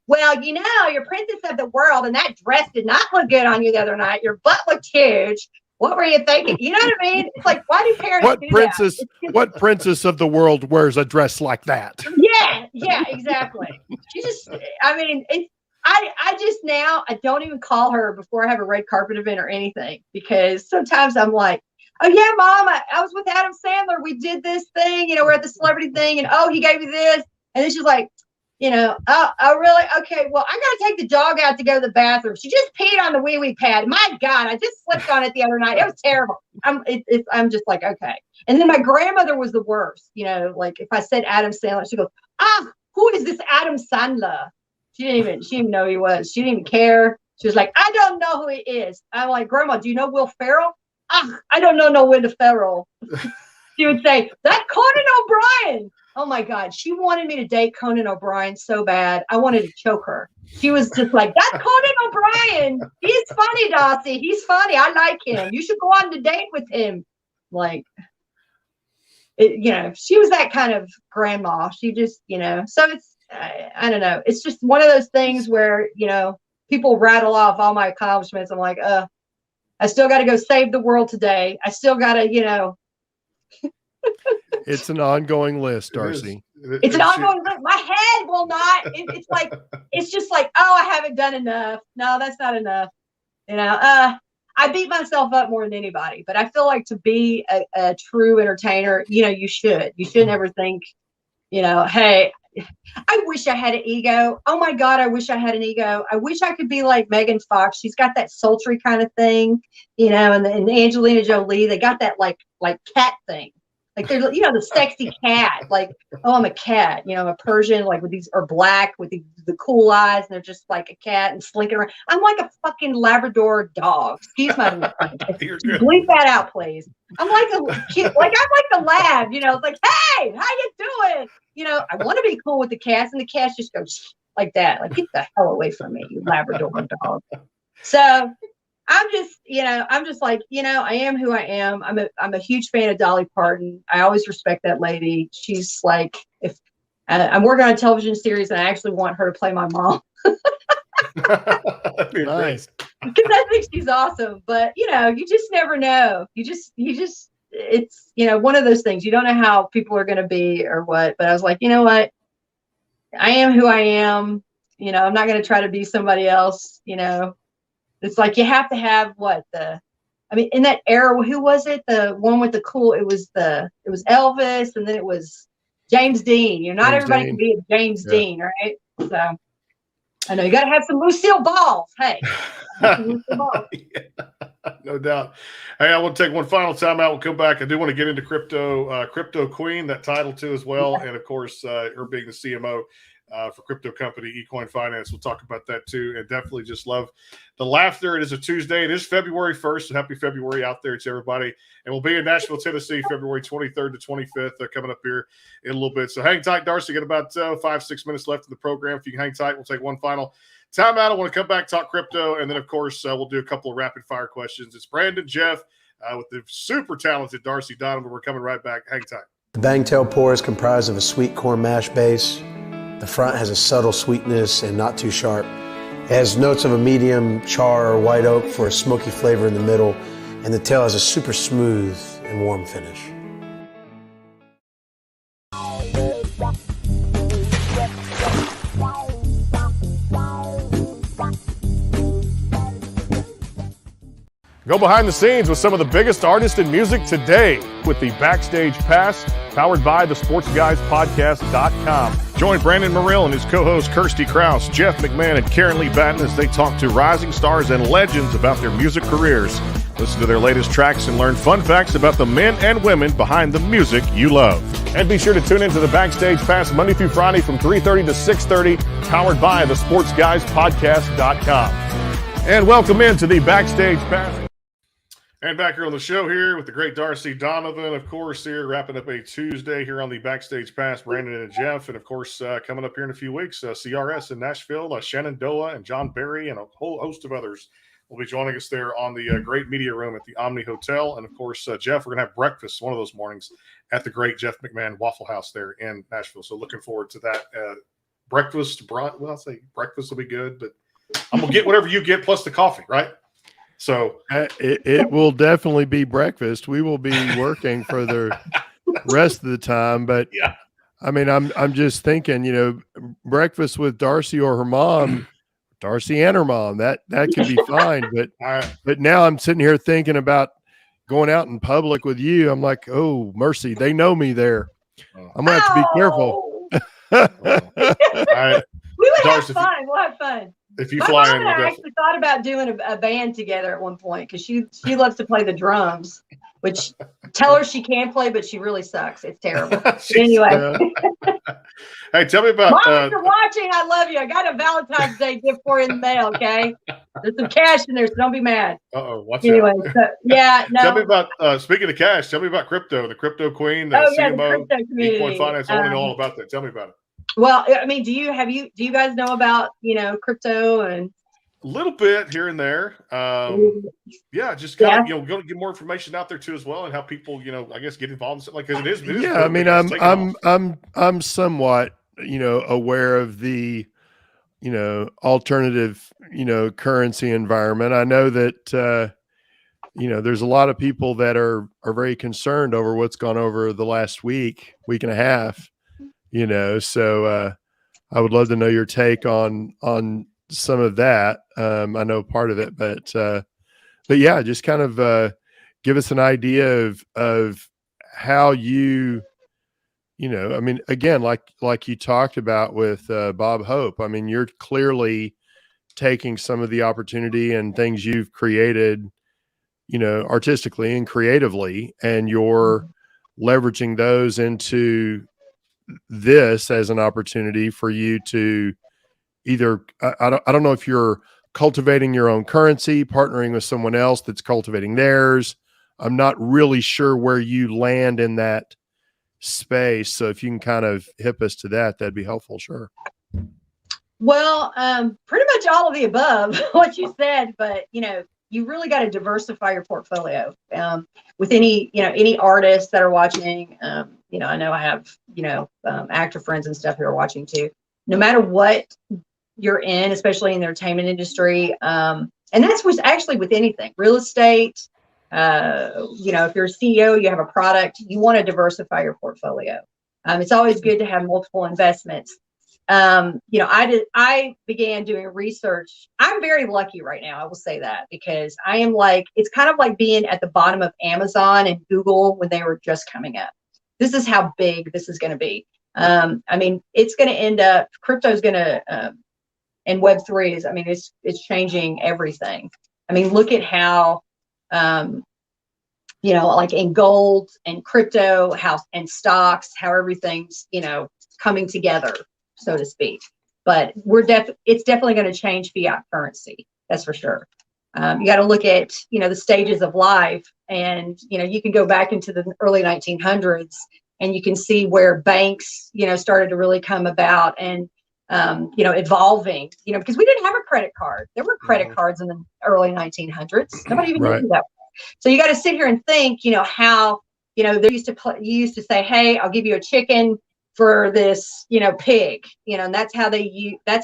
Well, you're princess of the world, and that dress did not look good on you the other night. Your butt looked huge. What were you thinking? You know what I mean? It's like, why do parents do that? What princess of the world wears a dress like that? Yeah, exactly. She just, I just now, I don't even call her before I have a red carpet event or anything, because sometimes I'm like, oh yeah, Mom, I was with Adam Sandler. We did this thing, we're at the celebrity thing, and he gave me this. And then she's like, oh, really? Okay, well, I got to take the dog out to go to the bathroom. She just peed on the wee-wee pad. My God, I just slipped on it the other night. It was terrible. I'm just like, okay. And then my grandmother was the worst. Like if I said Adam Sandler, she goes, who is this Adam Sandler? She didn't even know who he was. She didn't even care. She was like, I don't know who he is. I'm like, Grandma, do you know Will Ferrell? I don't know no Will Ferrell. She would say, that's Conan O'Brien. Oh my God. She wanted me to date Conan O'Brien so bad. I wanted to choke her. She was just like, that's Conan O'Brien. He's funny, Darcy. He's funny. I like him. You should go on the date with him. Like, she was that kind of grandma. She just, so it's, I don't know. It's just one of those things where, people rattle off all my accomplishments. I'm like, I still got to go save the world today. I still got to, It's an ongoing list, Darcy. It's an ongoing list. My head will not. It's just like, I haven't done enough. No, that's not enough. I beat myself up more than anybody, but I feel like to be a true entertainer, you should. You shouldn't ever think, hey, I wish I had an ego. Oh my God, I wish I had an ego. I wish I could be like Megan Fox. She's got that sultry kind of thing, and Angelina Jolie, they got that like cat thing. Like they're, the sexy cat. Like, oh, I'm a cat. I'm a Persian, like with these, or black with the cool eyes, and they're just like a cat and slinking around. I'm like a fucking Labrador dog. Excuse my You're good. bleep that out, please. I'm like a cute, like I'm like the lab. It's like, hey, how you doing? I want to be cool with the cats, and the cats just go like that. Like, get the hell away from me, you Labrador dog. So I'm just like, I am who I am. I'm a huge fan of Dolly Parton. I always respect that lady. She's like, if I'm working on a television series and I actually want her to play my mom. Nice. Because I think she's awesome. But, you just never know. You just, it's, one of those things. You don't know how people are going to be or what. But I was like, you know what? I am who I am. I'm not going to try to be somebody else, It's like you have to have in that era, who was it? The one with the cool, it was Elvis, and then it was James Dean. Not James everybody Dean. can be a James Dean, right? So I know you got to have some Lucille balls. Hey, Lucille balls. Yeah, no doubt. Hey, I want to take one final time out. We'll come back. I do want to get into Crypto Queen, that title too, as well. And of course, her being the CMO for crypto company eCoin Finance. We'll talk about that too. And definitely just love the laughter. It is a Tuesday. It is February 1st. So happy February out there to everybody. And we'll be in Nashville, Tennessee, February 23rd to 25th, coming up here in a little bit. So hang tight, Darcy. Got about 5-6 minutes left in the program. If you can hang tight, we'll take one final timeout. I want to come back, talk crypto. And then, of course, we'll do a couple of rapid fire questions. It's Brandon, Jeff, with the super talented Darcy Donavan. We're coming right back. Hang tight. The Bangtail pour is comprised of a sweet corn mash base. The front has a subtle sweetness and not too sharp. It has notes of a medium char or white oak for a smoky flavor in the middle, and the tail has a super smooth and warm finish. Go behind the scenes with some of the biggest artists in music today with the Backstage Pass, powered by the SportsGuysPodcast.com. Join Brandon Morrill and his co-host Kirsty Krause, Jeff McMahon, and Karen Lee Batten as they talk to rising stars and legends about their music careers. Listen to their latest tracks and learn fun facts about the men and women behind the music you love. And be sure to tune into the Backstage Pass Monday through Friday from 3:30 to 6:30, powered by the SportsGuysPodcast.com. And welcome into the Backstage Pass. And back here on the show here with the great Darcy Donavan, of course, here wrapping up a Tuesday here on the Backstage Pass, Brandon and Jeff. And, of course, coming up here in a few weeks, CRS in Nashville, Shenandoah and John Barry and a whole host of others will be joining us there on the great media room at the Omni Hotel. And, of course, Jeff, we're going to have breakfast one of those mornings at the great Jeff McMahon Waffle House there in Nashville. So looking forward to that breakfast. Well, I'll say breakfast will be good, but I'm going to get whatever you get plus the coffee, right? So it will definitely be breakfast. We will be working for the rest of the time, but yeah, I mean, I'm just thinking, breakfast with Darcy or her mom, Darcy and her mom, that could be fine. But now I'm sitting here thinking about going out in public with you. I'm like, oh mercy, they know me there. I'm gonna have to be careful. We would Darcy, have fun. We'll have fun. If you fly in, I actually thought about doing a band together at one point because she loves to play the drums, which tell her she can play, but she really sucks. It's terrible. Anyway. Hey, tell me about. Mom, if you're watching, I love you. I got a Valentine's Day gift for you in the mail, okay? There's some cash in there, so don't be mad. Watch out. So, yeah, no. Tell me about, speaking of cash, tell me about crypto, the Crypto Queen, the CMO, eCoin Finance. I want to know all about that. Tell me about it. Well, I mean, do you guys know about, crypto and a little bit here and there? Just kind of, going to get more information out there too as well, and how people, I guess get involved in something like, because it is. Yeah, I mean, I'm somewhat, aware of the, alternative, currency environment. I know that, there's a lot of people that are very concerned over what's gone over the last week and a half. So I would love to know your take on some of that. I know part of it, but yeah, just kind of give us an idea of how you I mean, again, like you talked about with Bob Hope. I mean, you're clearly taking some of the opportunity and things you've created, artistically and creatively, and you're leveraging those into this as an opportunity for you to either, I don't know if you're cultivating your own currency, partnering with someone else that's cultivating theirs. I'm not really sure where you land in that space. So if you can kind of hip us to that, that'd be helpful. Sure. Well, pretty much all of the above, what you said, but you really got to diversify your portfolio. With any artists that are watching, I know I have, actor friends and stuff who are watching too. No matter what you're in, especially in the entertainment industry, and that's was actually with anything, real estate. If you're a CEO, you have a product, you want to diversify your portfolio. It's always good to have multiple investments. I began doing research. I'm very lucky right now. I will say that because I am it's kind of like being at the bottom of Amazon and Google when they were just coming up. This is how big this is going to be. It's going to end up, crypto is going to, and Web3 is, it's changing everything. Look at how, like in gold and crypto, and stocks, how everything's, coming together, so to speak. But it's definitely going to change fiat currency. That's for sure. You got to look at, the stages of life, and, you can go back into the early 1900s and you can see where banks, started to really come about and, evolving, because we didn't have a credit card. There were credit cards in the early 1900s. Nobody even knew that. So you got to sit here and think, how, they you used to say, hey, I'll give you a chicken for this, pig, and that's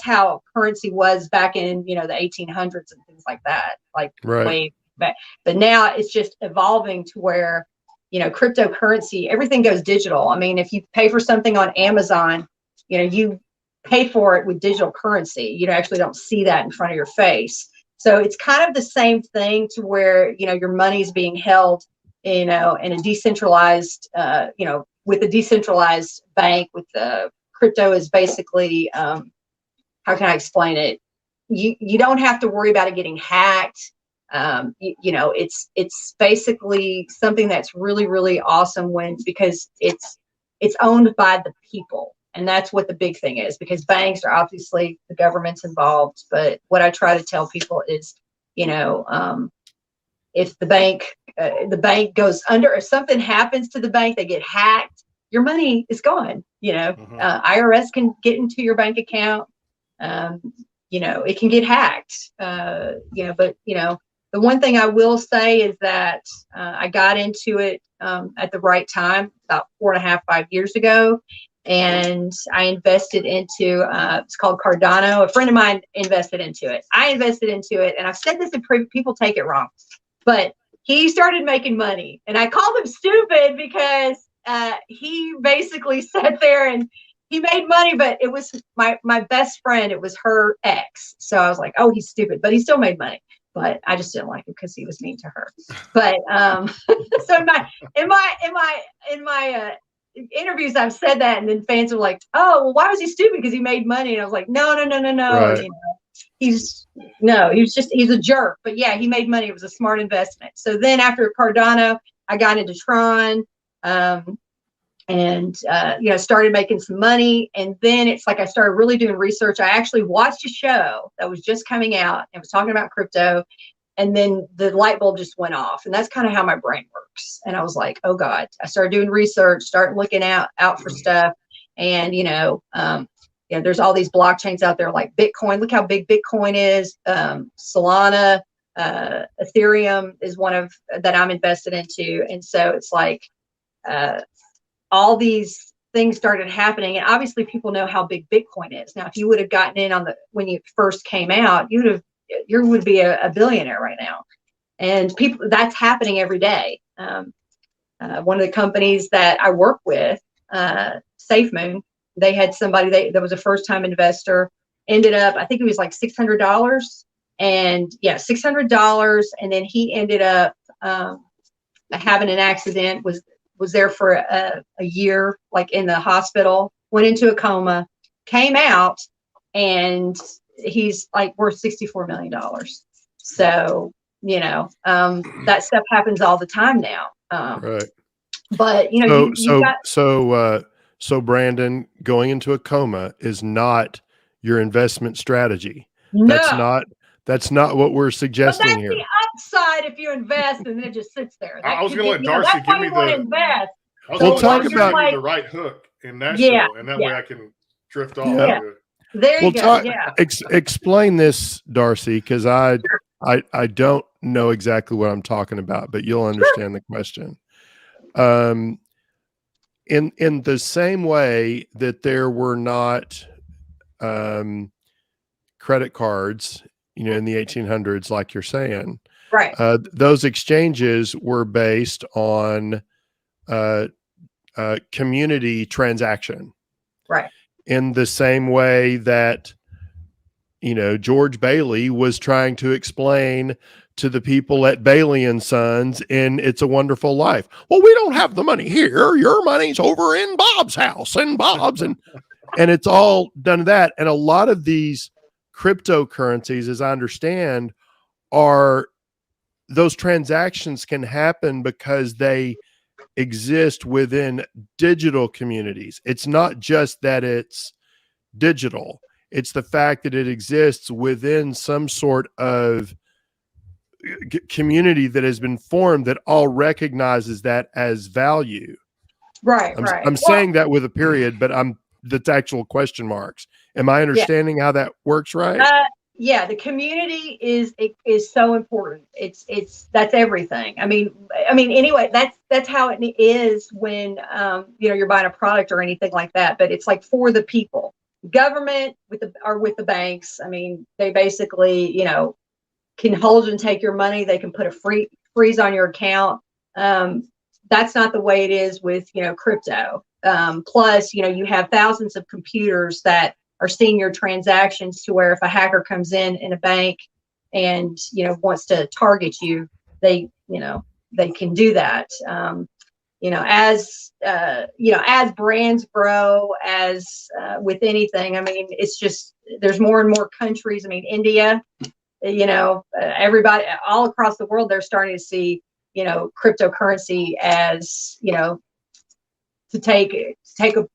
how currency was back in, the 1800s and things like that, way back. But now it's just evolving to where, cryptocurrency, everything goes digital. If you pay for something on Amazon, you pay for it with digital currency. You actually don't see that in front of your face. So it's kind of the same thing to where, your money's being held, in a decentralized, with a decentralized bank. With the crypto is basically, how can I explain it? You don't have to worry about it getting hacked. It's basically something that's really, really awesome because it's owned by the people. And that's what the big thing is, because banks are obviously, the government's involved. But what I try to tell people is, if the bank goes under, if something happens to the bank, they get hacked, your money is gone. IRS can get into your bank account. It can get hacked. But the one thing I will say is that I got into it at the right time, about 4.5, 5 years ago. And I invested into, it's called Cardano. A friend of mine invested into it. I invested into it. And I've said this, and people take it wrong, but he started making money. And I called him stupid because he basically sat there and he made money, but it was my best friend. It was her ex. So I was like, oh, he's stupid, but he still made money. But I just didn't like him because he was mean to her. But so in my interviews, I've said that, and then fans are like, oh, well, why was he stupid? Because he made money. And I was like, no. Right. He's a jerk. But yeah, he made money. It was a smart investment. So then after Cardano, I got into Tron, and started making some money. And then it's like I started really doing research. I actually watched a show that was just coming out and was talking about crypto. And then the light bulb just went off. And that's kind of how my brain works. And I was like, oh God. I started doing research, started looking out for stuff. And, there's all these blockchains out there like Bitcoin. Look how big Bitcoin is. Solana, Ethereum is one of that I'm invested into. And so it's like all these things started happening. And obviously people know how big Bitcoin is. Now, if you would have gotten in when you first came out, you would be a billionaire right now. And that's happening every day. One of the companies that I work with, SafeMoon, they had somebody that was a first-time investor, ended up, I think it was like $600. And yeah, $600. And then he ended up having an accident, was there for a year, like in the hospital, went into a coma, came out, and he's like worth $64 million. So, that stuff happens all the time now. Right. But you know, So Brandon, going into a coma is not your investment strategy. no. That's not what we're But suggesting that's here. the upside if you invest and then it just sits there. I was going to let Darcy that's why give me you want to the. invest. I was We'll going to let talk Darcy about- give me the right hook in Nashville, Yeah, and that yeah. way I can drift off. Yeah. into it. There you Well, go. Yeah. explain this, Darcy, because I don't know exactly what I'm talking about, but you'll understand the question. In the same way that there were not credit cards, in the 1800s, like you're saying, Right. those exchanges were based on community transaction. Right. In the same way that, George Bailey was trying to explain to the people at Bailey and Sons in It's a Wonderful Life. Well, we don't have the money here. Your money's over in Bob's house and Bob's and it's all done that. And a lot of these cryptocurrencies, as I understand, are those transactions can happen because they exist within digital communities. It's not just that it's digital. It's the fact that it exists within some sort of community that has been formed that all recognizes that as value. Right. I'm saying that with a period, but that's actual question marks. Am I understanding how that works right? Yeah, the community is so important. That's everything. I mean, anyway, that's how it is when you're buying a product or anything like that. But it's like for the people. Government with the banks. I mean, they basically can hold and take your money. They can put a freeze on your account. That's not the way it is with crypto. Plus, you have thousands of computers that are seeing your transactions, to where if a hacker comes in a bank and wants to target you, they can do that. As brands grow, as with anything, I mean, it's just there's more and more countries. I mean, India, everybody all across the world, they're starting to see cryptocurrency as to take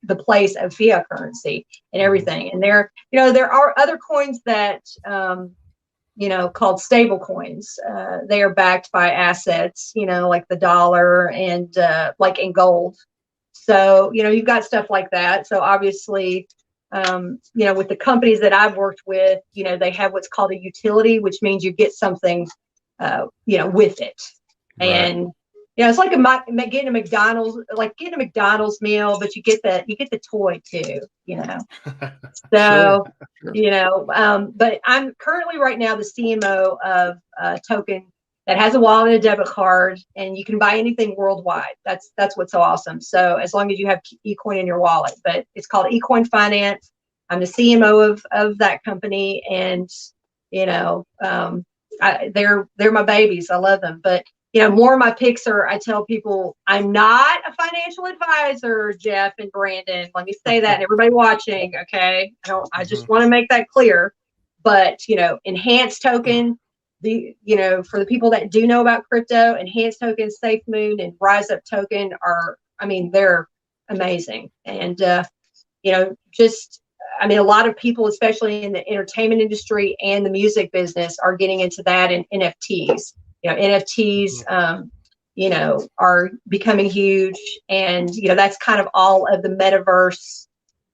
the place of fiat currency and everything. And there are other coins that called stable coins. They are backed by assets, like the dollar and like in gold. So you've got stuff like that. So obviously, with the companies that I've worked with, they have what's called a utility, which means you get something with it. Right. And it's like getting a McDonald's meal, but you get the toy too, So, Sure. but I'm currently right now the CMO of a token that has a wallet and a debit card, and you can buy anything worldwide. That's what's so awesome. So as long as you have eCoin in your wallet, but it's called eCoin Finance. I'm the CMO of that company, and they're my babies. I love them, but more of my picks are, I tell people, I'm not a financial advisor, Jeff and Brandon. Let me say that, and everybody watching, okay? I just want to make that clear. But, Enhanced Token, for the people that do know about crypto, Enhanced Token, Safe Moon, and Rise Up Token they're amazing. And, a lot of people, especially in the entertainment industry and the music business, are getting into that and NFTs. NFTs, are becoming huge, and that's kind of all of the metaverse.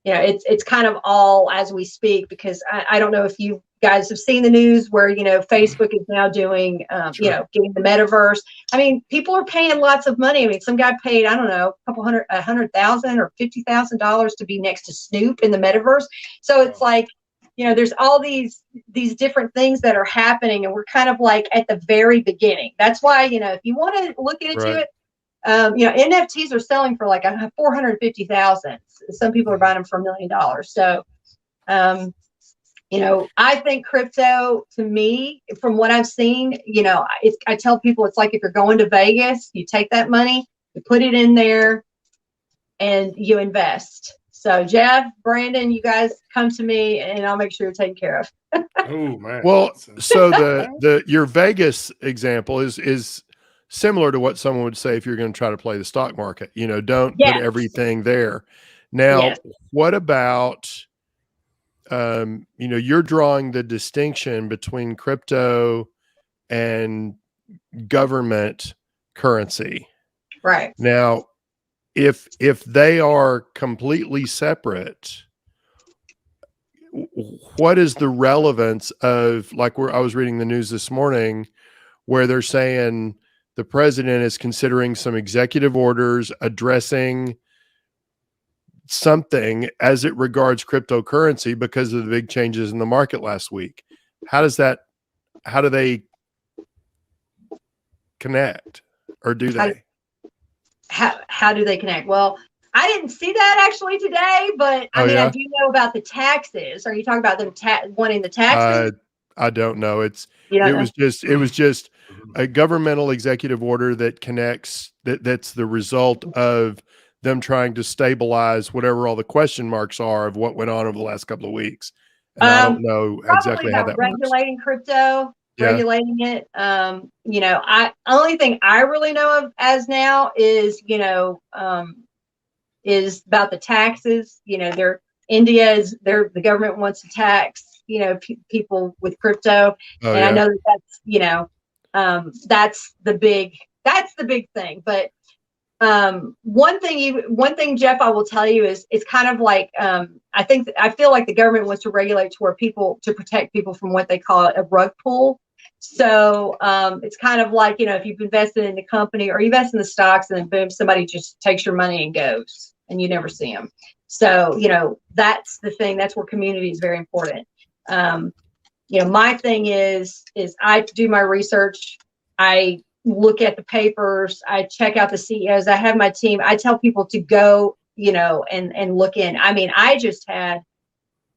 It's kind of all as we speak, because I don't know if you guys have seen the news where Facebook is now doing getting the metaverse. I mean, people are paying lots of money. I mean, some guy paid, I don't know, $100,000 or $50,000 to be next to Snoop in the metaverse. So it's like, there's all these different things that are happening, and we're kind of like at the very beginning. That's why, if you want to look into it, NFTs are selling for like $450,000. Some people are buying them for $1 million. So, I think crypto, to me, from what I've seen, I tell people it's like if you're going to Vegas, you take that money, you put it in there, and you invest. So Jeff, Brandon, you guys come to me, and I'll make sure you're taken care of. Oh man. Well, so your Vegas example is similar to what someone would say if you're going to try to play the stock market. Don't Yes. put everything there. Now, Yes. what about, you're drawing the distinction between crypto and government currency. Right. Now, if they are completely separate, what is the relevance of, like, I was reading the news this morning where they're saying the president is considering some executive orders addressing something as it regards cryptocurrency because of the big changes in the market last week. How do they connect, or do they? How do they connect? Well, I didn't see that actually today, but I mean, yeah? I do know about the taxes. Are you talking about them wanting the taxes? I don't know. It know? was just a governmental executive order that connects that's the result of them trying to stabilize whatever all the question marks are of what went on over the last couple of weeks. And I don't know exactly how that regulating works. crypto, regulating it. Only thing I really know of as now is, is about the taxes. The government wants to tax, people with crypto. Oh, and I know that's the big thing. But one thing, Jeff, I will tell you is it's kind of like, I feel like the government wants to regulate to protect people from what they call a rug pull. So it's kind of like, if you've invested in the company or you invest in the stocks and then boom, somebody just takes your money and goes and you never see them. So, that's the thing. That's where community is very important. My thing is I do my research. I look at the papers. I check out the CEOs. I have my team. I tell people to go, and look in. I mean, I just had,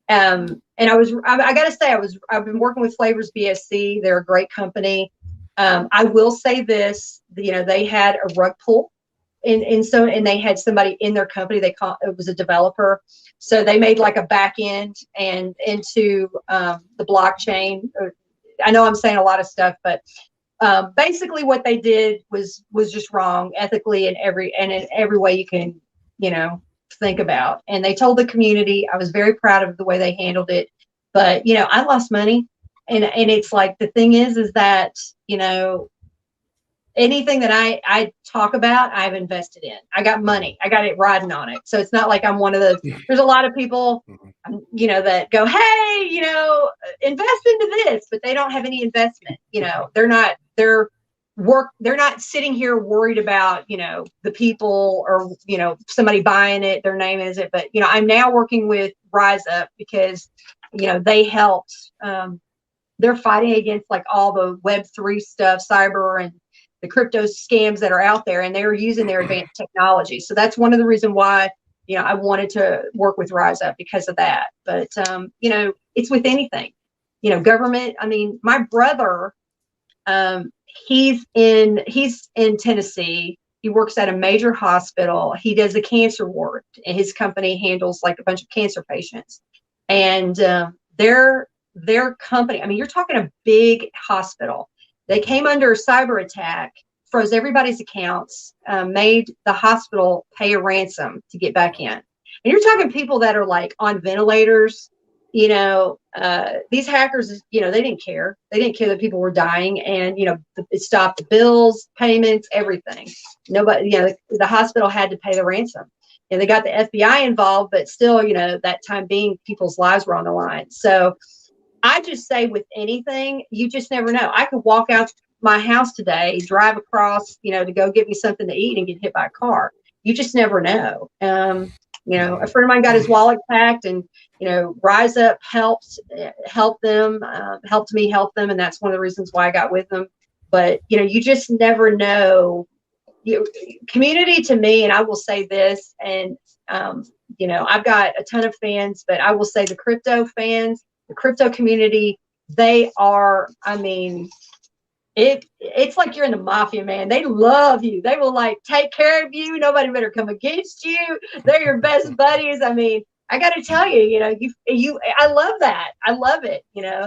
and I got to say, I've been working with Flavors BSC. They're a great company. I will say this, they had a rug pull. And they had somebody in their company, it was a developer. So they made like a back end and into the blockchain. I know I'm saying a lot of stuff, but basically what they did was just wrong ethically in every way you can, think about. And they told the community. I was very proud of the way they handled it. But, I lost money. And it's like, the thing is that, anything that I talk about, I've invested in. I got money. I got it riding on it. So it's not like I'm one of those. There's a lot of people, that go, hey, invest into this, but they don't have any investment. They're not sitting here worried about, the people or, somebody buying it, their name is it. But, I'm now working with Rise Up because, they helped. They're fighting against like all the Web3 stuff, cyber and the crypto scams that are out there, and they're using their advanced technology. So that's one of the reasons why, I wanted to work with Rise Up because of that. But, it's with anything, government. I mean, my brother, he's in Tennessee. He works at a major hospital. He does a cancer ward, and his company handles like a bunch of cancer patients. And their company, I mean, you're talking a big hospital. They came under a cyber attack, froze everybody's accounts, made the hospital pay a ransom to get back in. And you're talking people that are like on ventilators. These hackers, they didn't care. They didn't care that people were dying, and it stopped the bills, payments, everything. Nobody, the hospital had to pay the ransom. And they got the FBI involved, but still, that time being, people's lives were on the line. So I just say with anything, you just never know. I could walk out my house today, drive across, to go get me something to eat and get hit by a car. You just never know. A friend of mine got his wallet packed, and, Rise Up helped them, helped me help them. And that's one of the reasons why I got with them. But, you just never know. Community to me, and I will say this, and, I've got a ton of fans, but I will say the crypto fans, the crypto community, they are, I mean, it's like you're in the mafia, man. They love you. They will like take care of you. Nobody better come against you. They're your best buddies. I mean, I got to tell you, I love that. I love it.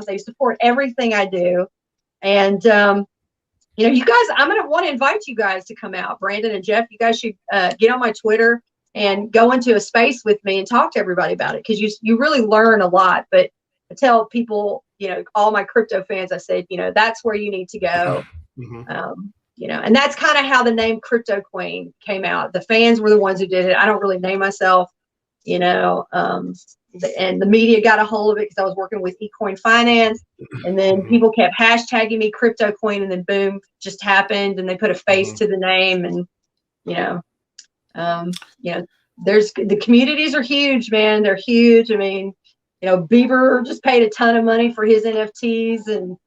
They support everything I do. And, you guys, I'm going to want to invite you guys to come out. Brandon and Jeff, you guys should get on my Twitter and go into a space with me and talk to everybody about it, because you really learn a lot. But I tell people, all my crypto fans, I said, that's where you need to go. And that's kind of how the name Crypto Queen came out. The fans were the ones who did it. I don't really name myself, and the media got a hold of it because I was working with eCoin Finance, and then people kept hashtagging me Crypto Queen, and then boom, just happened, and they put a face to the name, and there's the communities are huge, man. They're huge. I mean, Bieber just paid a ton of money for his NFTs, and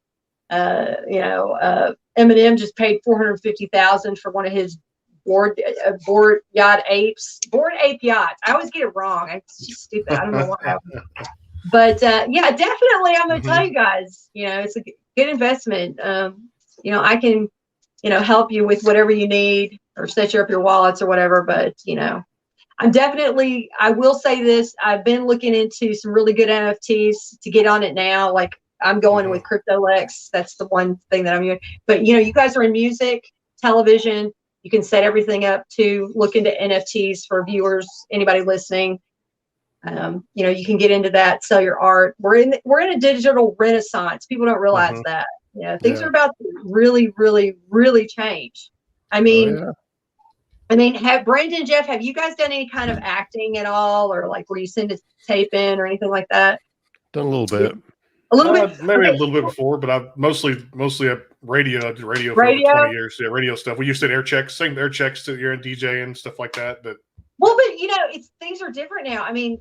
Eminem just paid $450,000 for one of his board ape yachts. I always get it wrong. It's just stupid. I don't know why. But definitely, I'm going to tell you guys, it's a good investment. I can, help you with whatever you need or set you up your wallets or whatever. But, I will say this. I've been looking into some really good NFTs to get on it now. Like I'm going with CryptoLex. That's the one thing that I'm doing. But, you guys are in music, television. You can set everything up to look into NFTs for viewers, anybody listening. You can get into that, sell your art. We're in a digital renaissance. People don't realize that. Things are about to really, really, really change. I mean, have Brandon and Jeff, have you guys done any kind of acting at all, or like where you send a tape in or anything like that? Done a little bit. A little bit, maybe a little bit before, but I've mostly a radio. I did radio for over 20 years. Yeah, radio stuff. We used to air checks, sing air checks to you're in DJ and stuff like that. But things are different now. I mean,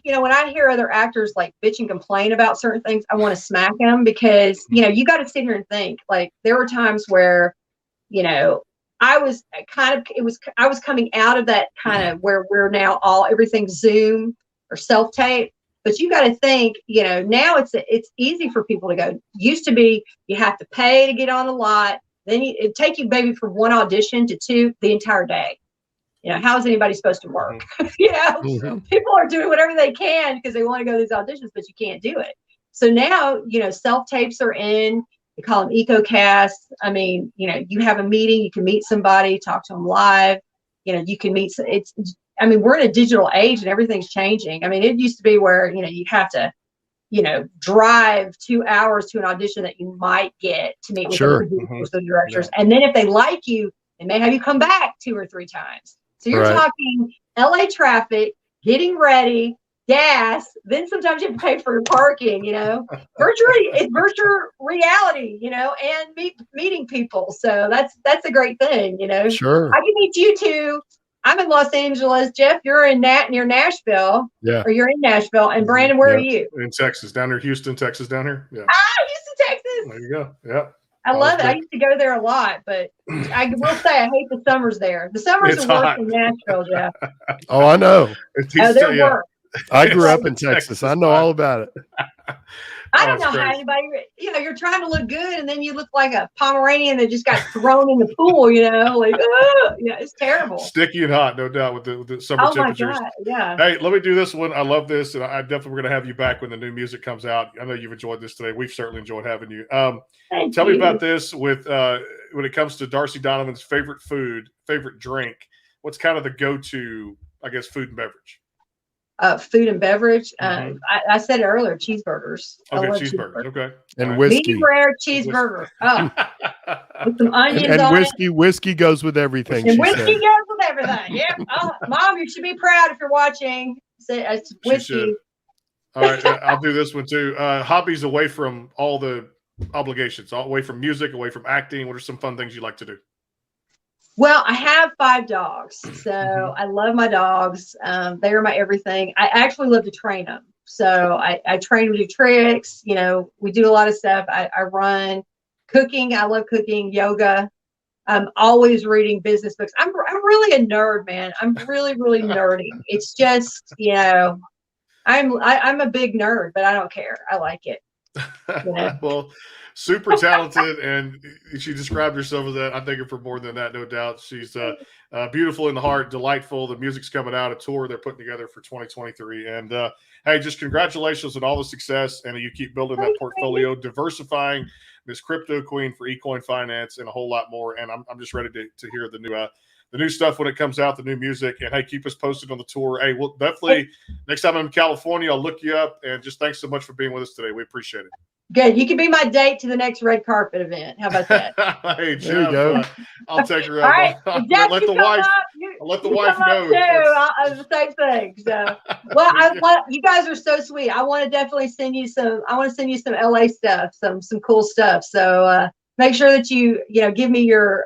when I hear other actors like bitch and complain about certain things, I want to smack them, because you got to sit here and think. Like there were times where, I was coming out of that kind of where we're now everything's Zoom or self tape. But you got to think, now it's easy for people to go. Used to be you have to pay to get on a lot. Then it'd take you maybe from one audition to two the entire day. How is anybody supposed to work? People are doing whatever they can because they want to go to these auditions, but you can't do it. So now, self tapes are in. They call them EcoCasts. I mean, you have a meeting, you can meet somebody, talk to them live. You can meet. We're in a digital age and everything's changing. I mean, it used to be where, you'd have to, drive 2 hours to an audition that you might get to meet with the producers, the directors. And then if they like you, they may have you come back 2 or 3 times. So you're talking LA traffic, getting ready, gas, then sometimes you have to pay for your parking, it's virtual reality, and meeting people. So that's a great thing, Sure. I can meet you two. I'm in Los Angeles. Jeff, you're in near Nashville. Yeah. Or you're in Nashville. And Brandon, where are you? In Texas, down there, Houston, Texas, down here. Yeah. Houston, Texas. There you go. Yeah. I love it. I used to go there a lot, but I will say I hate the summers there. The summers are worse than Nashville, Jeff. Oh, I know. They're worse. I grew up in Texas. I know all about it. I don't know how anybody, you're trying to look good and then you look like a Pomeranian that just got thrown in the pool, it's terrible. Sticky and hot, no doubt, with the summer temperatures. My God, yeah. Hey, let me do this one. I love this, and I definitely we're going to have you back when the new music comes out. I know you've enjoyed this today. We've certainly enjoyed having you. Tell me about this with when it comes to Darcy Donovan's favorite food, favorite drink. What's kind of the go-to, I guess, food and beverage? Food and beverage. I said it earlier, cheeseburgers. Okay, cheeseburgers. Okay. And whiskey. Medium rare cheeseburger. Oh, with some onions on whiskey. it. Whiskey goes with everything. And whiskey goes with everything. Yep. Oh, Mom, you should be proud if you're watching. It's whiskey. All right, I'll do this one too. Hobbies away from all the obligations, away from music, away from acting. What are some fun things you like to do? Well, I have 5 dogs, so I love my dogs. They are my everything. I actually love to train them. So I train them to do tricks. We do a lot of stuff. I run, cooking. I love cooking, yoga. I'm always reading business books. I'm really a nerd, man. I'm really, really nerdy. It's just, I'm a big nerd, but I don't care. I like it. Yeah. Well, super talented, and she described herself as that. I think of her more than that, no doubt. She's beautiful in the heart, delightful. The music's coming out, a tour they're putting together for 2023. And hey, just congratulations on all the success, and you keep building that portfolio, diversifying this crypto queen for eCoin finance, and a whole lot more. And I'm just ready to hear the new stuff when it comes out, the new music. And hey, keep us posted on the tour. Hey, we'll definitely next time I'm in California, I'll look you up. And just thanks so much for being with us today. We appreciate it. Good. You can be my date to the next red carpet event. How about that? Hey, Jeff, There you go. I'll take her All up. right. I'll Jeff, let you the come wife. up. I'll let the You wife come up know. too. That's- The same thing. So, well, you guys are so sweet. I want to definitely send you some. I want to send you some LA stuff, some cool stuff. So make sure that you give me your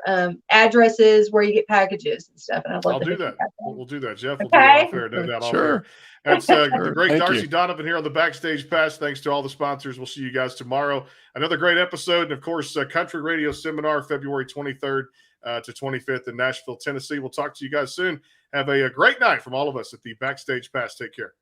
addresses where you get packages and stuff. And I'd love I'll to do hook that. you up. We'll do that, Jeff. We'll do that off air. No doubt, off air. Sure. That's the Sure. great Thank Darcy you. Donavan here on the Backstage Pass. Thanks to all the sponsors. We'll see you guys tomorrow. Another great episode. And, of course, Country Radio Seminar, February 23rd to 25th in Nashville, Tennessee. We'll talk to you guys soon. Have a great night from all of us at the Backstage Pass. Take care.